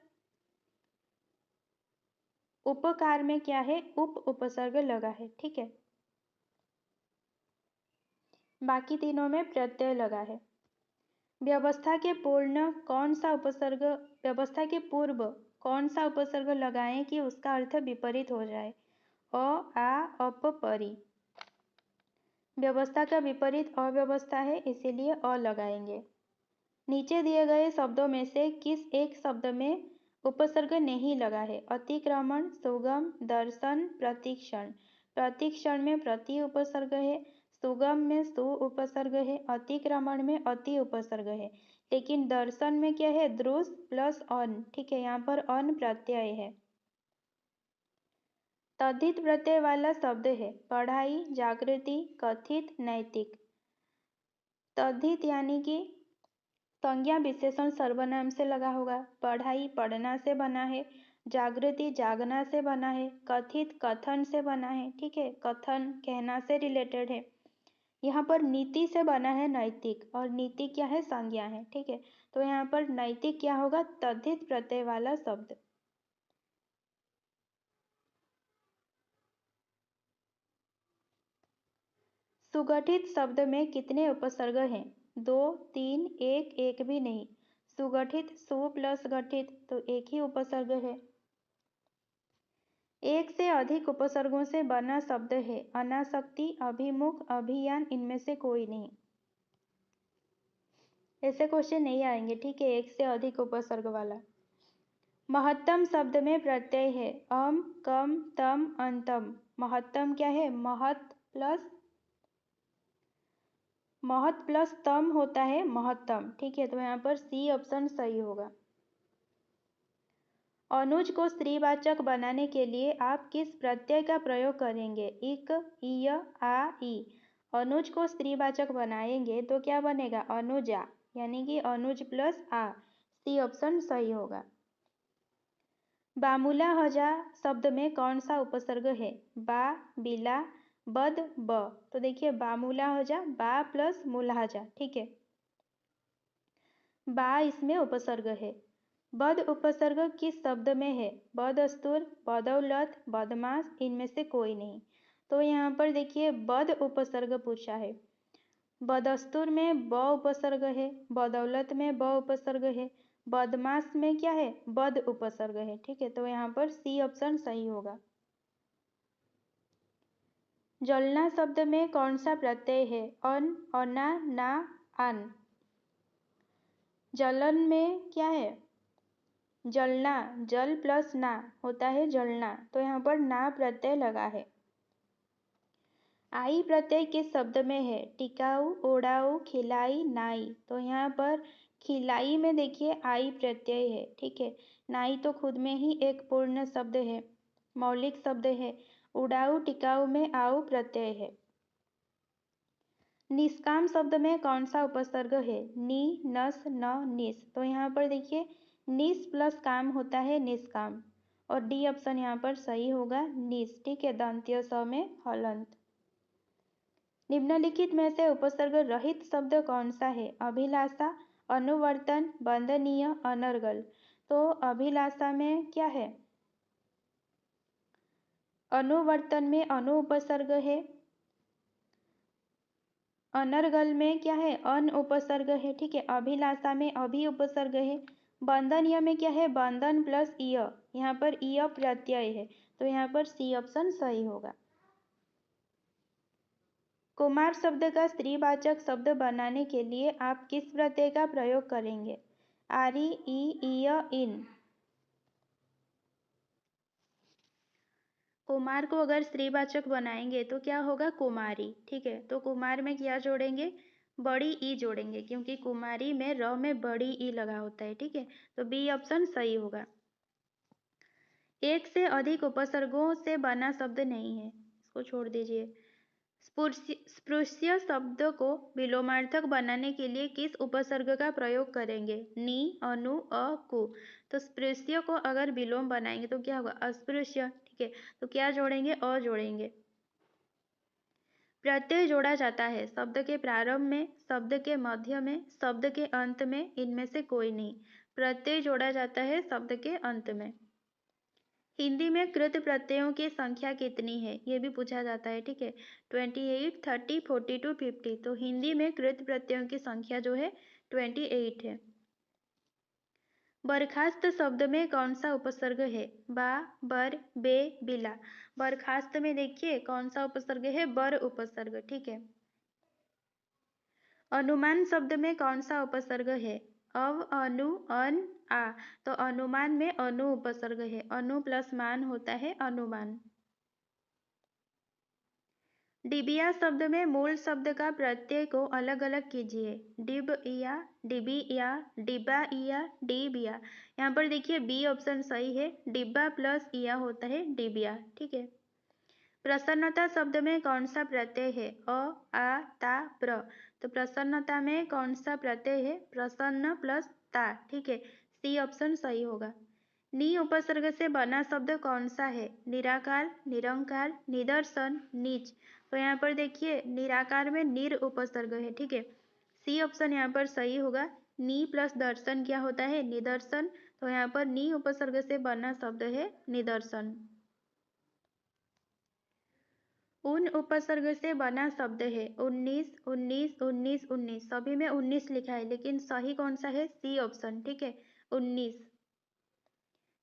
उपकार में क्या है? उप उपसर्ग लगा है, ठीक है। बाकी तीनों में प्रत्यय लगा है। व्यवस्था के पूर्ण कौन सा उपसर्ग, व्यवस्था के पूर्व कौन सा उपसर्ग लगाएं कि उसका अर्थ विपरीत हो जाए? अ, आ, अप, परी। व्यवस्था का विपरीत अव्यवस्था है, इसीलिए अ लगाएंगे। नीचे दिए गए शब्दों में से किस एक शब्द में उपसर्ग नहीं लगा है? अतिक्रमण, सुगम, दर्शन, प्रतीक्षण। प्रतीक्षण में प्रति उपसर्ग है, सुगम में सु उपसर्ग है, अतिक्रमण में अति उपसर्ग है, लेकिन दर्शन में क्या है? द्रुस प्लस अन, ठीक है। यहाँ पर अन प्रत्यय है। तद्धित प्रत्यय वाला शब्द है पढ़ाई, जागृति, कथित, नैतिक। तद्धित यानी कि संज्ञा विशेषण सर्वनाम से लगा होगा। पढ़ाई पढ़ना से बना है, जागृति जागना से बना है, कथित कथन से बना है, ठीक है, कथन कहना से रिलेटेड है। यहाँ पर नीति से बना है नैतिक, और नीति क्या है? संज्ञा है, ठीक है। तो यहाँ पर नैतिक क्या होगा? तद्धित प्रत्यय वाला शब्द। सुगठित शब्द में कितने उपसर्ग हैं? 2, 3, 1, एक भी नहीं। सुगठित सु प्लस गठित, तो एक ही उपसर्ग है। एक से अधिक उपसर्गों से बना शब्द है अनासक्ति, अभिमुख, अभियान, इनमें से कोई नहीं। ऐसे क्वेश्चन नहीं आएंगे, ठीक है, एक से अधिक उपसर्ग वाला। महत्तम शब्द में प्रत्यय है अम, कम, तम, अंतम। महत्तम क्या है? महत प्लस तम होता है महत्तम, ठीक है। तो यहाँ पर सी ऑप्शन सही होगा। अनुज को स्त्रीवाचक बनाने के लिए आप किस प्रत्यय का प्रयोग करेंगे? इक, इय, आ, ई। अनुज को स्त्रीवाचक बनाएंगे तो क्या बनेगा? अनुजा, यानी कि अनुज प्लस आ। सी ऑप्शन सही होगा। बामुला हजा शब्द में कौन सा उपसर्ग है? बा, बिला, बद, ब। तो देखिए बामुला हजा बा प्लस मुलाहजा, ठीक है। बा इसमें उपसर्ग है। बद उपसर्ग किस शब्द में है? बदस्तूर, बदौलत, बदमाश, इनमें से कोई नहीं। तो यहाँ पर देखिए बद उपसर्ग पूछा है। बदस्तूर में ब उपसर्ग है, बदौलत में ब उपसर्ग है, बदमाश में क्या है? बद उपसर्ग है, ठीक है। तो यहाँ पर सी ऑप्शन सही होगा। जलना शब्द में कौन सा प्रत्यय है? अन, अना, ना, आन। जलन में क्या है? जलना, जल प्लस ना होता है जलना, तो यहाँ पर ना प्रत्यय लगा है। आई प्रत्यय किस शब्द में है? टिकाऊ, ओढ़ाऊ, खिलाई, नाई। तो यहाँ पर खिलाई में देखिए आई प्रत्यय है, ठीक है। नाई तो खुद में ही एक पूर्ण शब्द है, मौलिक शब्द है। उड़ाऊ टिकाऊ में आऊ प्रत्यय है। निष्काम शब्द में कौन सा उपसर्ग है? नि, नस, न, निस। तो यहाँ पर देखिए निस प्लस काम होता है निष्काम, और डी ऑप्शन यहाँ पर सही होगा, निस। ठीक है, दंत्य स में हलंत। निम्नलिखित में से उपसर्ग रहित शब्द कौन सा है? अभिलाषा, अनुवर्तन, वंदनीय, अनर्गल। तो अभिलाषा में क्या है? अनुवर्तन में अनु उपसर्ग है, अनर्गल में क्या है? अन उपसर्ग है। ठीक है, अभिलाषा में अभि उपसर्ग है, वंदनीय में क्या है? वंदन प्लस ईय, यहाँ पर ईय प्रत्यय है, तो यहाँ पर सी ऑप्शन सही होगा। कुमार शब्द का स्त्रीवाचक शब्द बनाने के लिए आप किस प्रत्यय का प्रयोग करेंगे? आरी, ई, ईय, इन। कुमार को अगर स्त्रीवाचक बनाएंगे तो क्या होगा? कुमारी। ठीक है, तो कुमार में क्या जोड़ेंगे? बड़ी ई जोड़ेंगे, क्योंकि कुमारी में र में बड़ी ई लगा होता है। ठीक है, तो बी ऑप्शन सही होगा। एक से अधिक उपसर्गों से बना शब्द नहीं है, इसको छोड़ दीजिए। स्पृश्य शब्द को विलोमार्थक बनाने के लिए किस उपसर्ग का प्रयोग करेंगे? नि, अनु, अ, कु। तो स्पृश्य को अगर विलोम बनाएंगे तो क्या होगा? अस्पृश्य। ठीक है, तो क्या जोड़ेंगे? अ जोड़ेंगे। प्रत्यय जोड़ा जाता है शब्द के प्रारंभ में, शब्द के मध्य में, शब्द के अंत में, इनमें से कोई नहीं। प्रत्यय जोड़ा जाता है शब्द के अंत में। हिंदी में कृत प्रत्ययों की संख्या कितनी है? ये भी पूछा जाता है। ठीक है, 28, 30, 42, 50। तो हिंदी में कृत प्रत्ययों की संख्या जो है 28 है। बर्खास्त शब्द में कौन सा उपसर्ग है? बा, बर, बे, बिला। बर्खास्त में देखिए कौन सा उपसर्ग है? बर उपसर्ग। ठीक है। अनुमान शब्द में कौन सा उपसर्ग है? अव, अनु, अन, आ। तो अनुमान में अनु उपसर्ग है, अनु प्लस मान होता है अनुमान। डिबिया शब्द में मूल शब्द का प्रत्यय को अलग अलग कीजिए। डिब या, डिबी या, डिबा या, डिबिया। यहाँ पर देखिए बी ऑप्शन सही है, डिब्बा प्लस इया होता है डिबिया। ठीक है। प्रसन्नता शब्द में कौन सा प्रत्यय है? अ, आ, ता, प्र। तो प्रसन्नता में कौन सा प्रत्यय है? प्रसन्न प्लस ता। ठीक है, सी ऑप्शन सही होगा। नी उपसर्ग से बना शब्द कौन सा है? निराकार, निरंकार, निदर्शन, नीच। तो यहाँ पर देखिए निराकार में निर उपसर्ग है। ठीक है, सी ऑप्शन यहाँ पर सही होगा। नी प्लस दर्शन क्या होता है? निदर्शन। तो यहाँ पर नी उपसर्ग से बना शब्द है निदर्शन। उन उपसर्ग से बना शब्द है 19, 19, 19, 19। सभी में 19 लिखा है, लेकिन सही कौन सा है? C option. ठीक है, 19।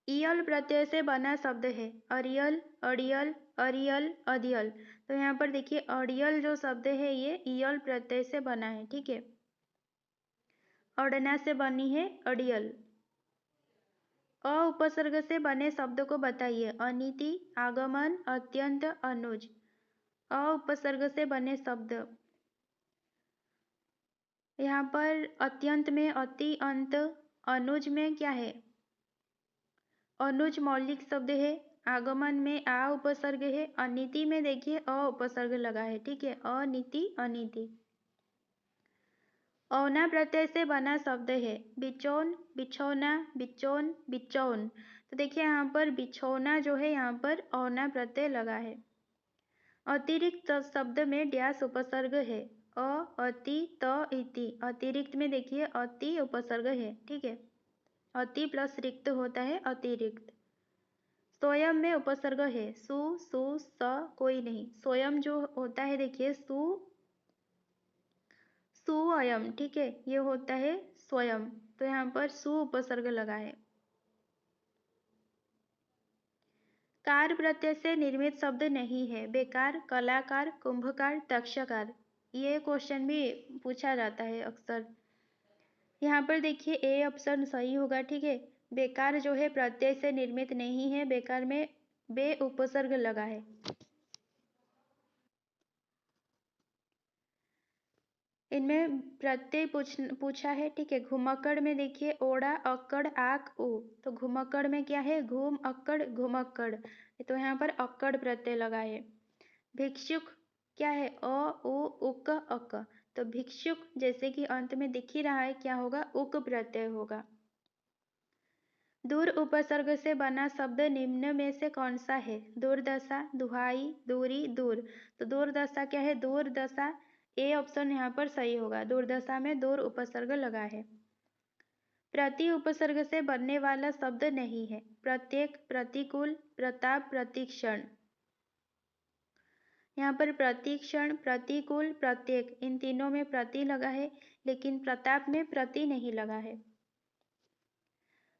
इयल प्रत्यय से बना शब्द है अरियल, अड़ियल, अरियल, अधियल। तो यहाँ पर देखिए अड़ियल जो शब्द है ये इयल प्रत्यय से बना है। ठीक है, अड़ना से बनी है अड़ियल। अ उपसर्ग से बने शब्द को बताइए। अनीति, आगमन, अत्यंत, अनुज। अ उपसर्ग से बने शब्द, यहाँ पर अत्यंत में अति, अंत। अनुज में क्या है? अनुज मौलिक शब्द है। आगमन में आ उपसर्ग है। अनीति में देखिए अ उपसर्ग लगा है। ठीक है, अनीति, अनीति। औना प्रत्यय से बना शब्द है बिचौन, बिछौना, बिचौन, बिचौन। तो देखिए यहाँ पर बिछौना जो है यहाँ पर औना प्रत्यय लगा है। अतिरिक्त शब्द में डैश उपसर्ग है अ, अति, त, इति। अतिरिक्त में देखिए अति उपसर्ग है। ठीक है, अति प्लस रिक्त होता है अतिरिक्त। स्वयं में उपसर्ग है सु, सु, स, कोई नहीं। स्वयं जो होता है देखिए सुअयम। ठीक है, ये होता है स्वयं। तो यहाँ पर सु उपसर्ग लगा है। कार प्रत्यय से निर्मित शब्द नहीं है। बेकार, कलाकार, कुंभकार, तक्षकार। ये क्वेश्चन भी पूछा जाता है अक्सर। यहाँ पर देखिए ए ऑप्शन सही होगा। ठीक है, बेकार जो है प्रत्यय से निर्मित नहीं है, बेकार में बे उपसर्ग लगा है। इनमें प्रत्यय पूछा है। ठीक है, घुमक्कड़ में देखिए ओड़ा, अक्कड़, आक, उ। तो घुमक्कड़ में क्या है? घूम, अक्कड़, घुमक्कड़। तो यहाँ पर अक्कड़ प्रत्यय लगा है। भिक्षुक, क्या है? उ, उक, अक। तो भिक्षुक जैसे कि अंत में दिख ही रहा है क्या होगा? उक प्रत्यय होगा। दूर उपसर्ग से बना शब्द निम्न में से कौन सा है? दुर्दशा, दुहाई, दूरी, दूर। तो दुर्दशा क्या है? दुर्दशा ए ऑप्शन यहाँ पर सही होगा। दुर्दशा में दूर उपसर्ग लगा है। प्रति उपसर्ग से बनने वाला शब्द नहीं है। प्रत्येक, प्रतिकूल, प्रताप, प्रतिक्षण। यहाँ पर प्रतिक्षण, प्रतिकूल, प्रत्येक इन तीनों में प्रति लगा है, लेकिन प्रताप में प्रति नहीं लगा है।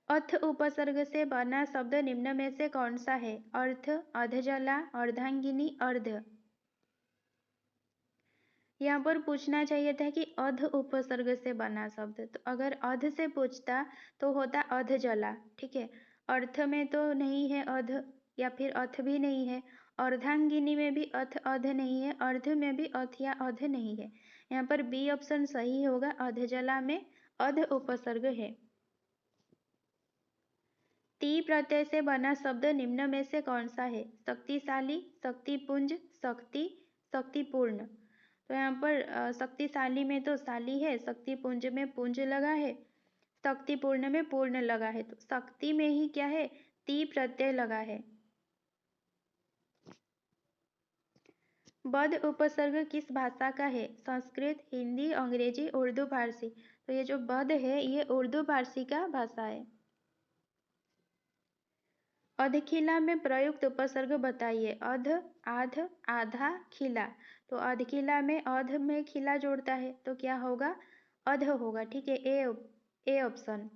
अथ उपसर्ग से बना शब्द निम्न में से कौन सा है? अर्थ, अधजला, अर्धांगिनी, अर्ध। यहाँ पर पूछना चाहिए था कि अध उपसर्ग से बना शब्द, तो अगर अध से पूछता तो होता अधजला। ठीक है, अर्थ में तो नहीं है अध, या फिर अथ भी नहीं है। अर्धांगिनी में भी अथ अध नहीं है। अर्ध में भी अथ या अध नहीं है। यहाँ पर बी ऑप्शन सही होगा। अधजला में अध उपसर्ग है। ती प्रत्यय से बना शब्द निम्न में से कौन सा है? शक्तिशाली, शक्तिपुंज, शक्ति, शक्तिपूर्ण। तो यहाँ पर शक्तिशाली में तो शाली है, शक्तिपुंज में पुंज लगा है, शक्तिपूर्ण में पूर्ण लगा है। तो शक्ति में ही क्या है? ती प्रत्यय लगा है। बद उपसर्ग किस भाषा का है? संस्कृत, हिंदी, अंग्रेजी, उर्दू, फारसी। तो ये जो बद है ये उर्दू फारसी का भाषा है। अधखिला में प्रयुक्त उपसर्ग बताइए। अध, आध, आधा, खिला। तो अधखिला में अध में खिला जोड़ता है तो क्या होगा? अध होगा। ठीक है, ए ऑप्शन।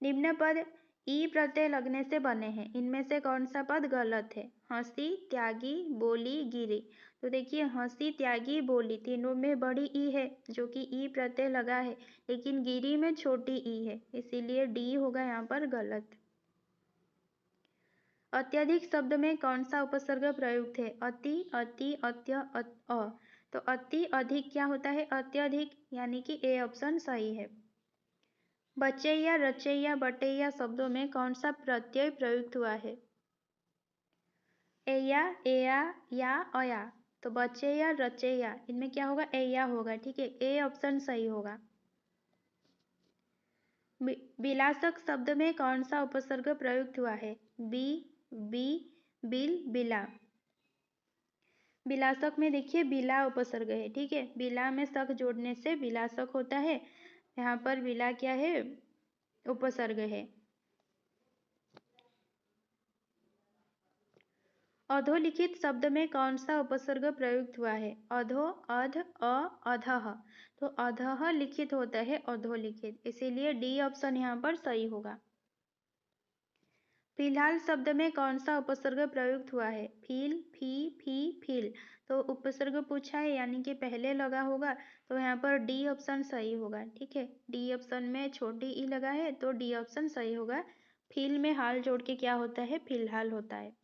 निम्न पद ई प्रत्यय लगने से बने हैं, इनमें से कौन सा पद गलत है? हंसी, त्यागी, बोली, गिरी। तो देखिए हंसी, त्यागी, बोली तीनों में बड़ी ई है जो कि ई प्रत्यय लगा है, लेकिन गिरी में छोटी ई है, इसीलिए डी होगा यहाँ पर गलत। अत्यधिक शब्द में कौन सा उपसर्ग प्रयुक्त है? अति, अति, अत्य, अ। तो अति अधिक क्या होता है? अत्यधिक, यानी कि ए ऑप्शन सही है। बचैया, रचैया, बटैया शब्दों में कौन सा प्रत्यय प्रयुक्त हुआ है? एया, एया, या, अया। तो बचैया, रचैया इनमें क्या होगा? एया होगा। ठीक है, ए ऑप्शन सही होगा। बिलासक शब्द में कौन सा उपसर्ग प्रयुक्त हुआ है? बी, बी, बिल, बिला। बिलासक में देखिए बिला उपसर्ग है। ठीक है, बिला में सक जोड़ने से बिलासक होता है। यहाँ पर बिला क्या है? उपसर्ग है। अधोलिखित शब्द में कौन सा उपसर्ग प्रयुक्त हुआ है? अधो, अध, अधः। तो अधः लिखित होता है अधोलिखित, इसीलिए डी ऑप्शन यहाँ पर सही होगा। फिलहाल शब्द में कौन सा उपसर्ग प्रयुक्त हुआ है? फील, फी, फील। तो उपसर्ग पूछा है यानी कि पहले लगा होगा, तो यहाँ पर डी ऑप्शन सही होगा। ठीक है, डी ऑप्शन में छोटी ई लगा है तो डी ऑप्शन सही होगा। फील में हाल जोड़ के क्या होता है? फिलहाल होता है।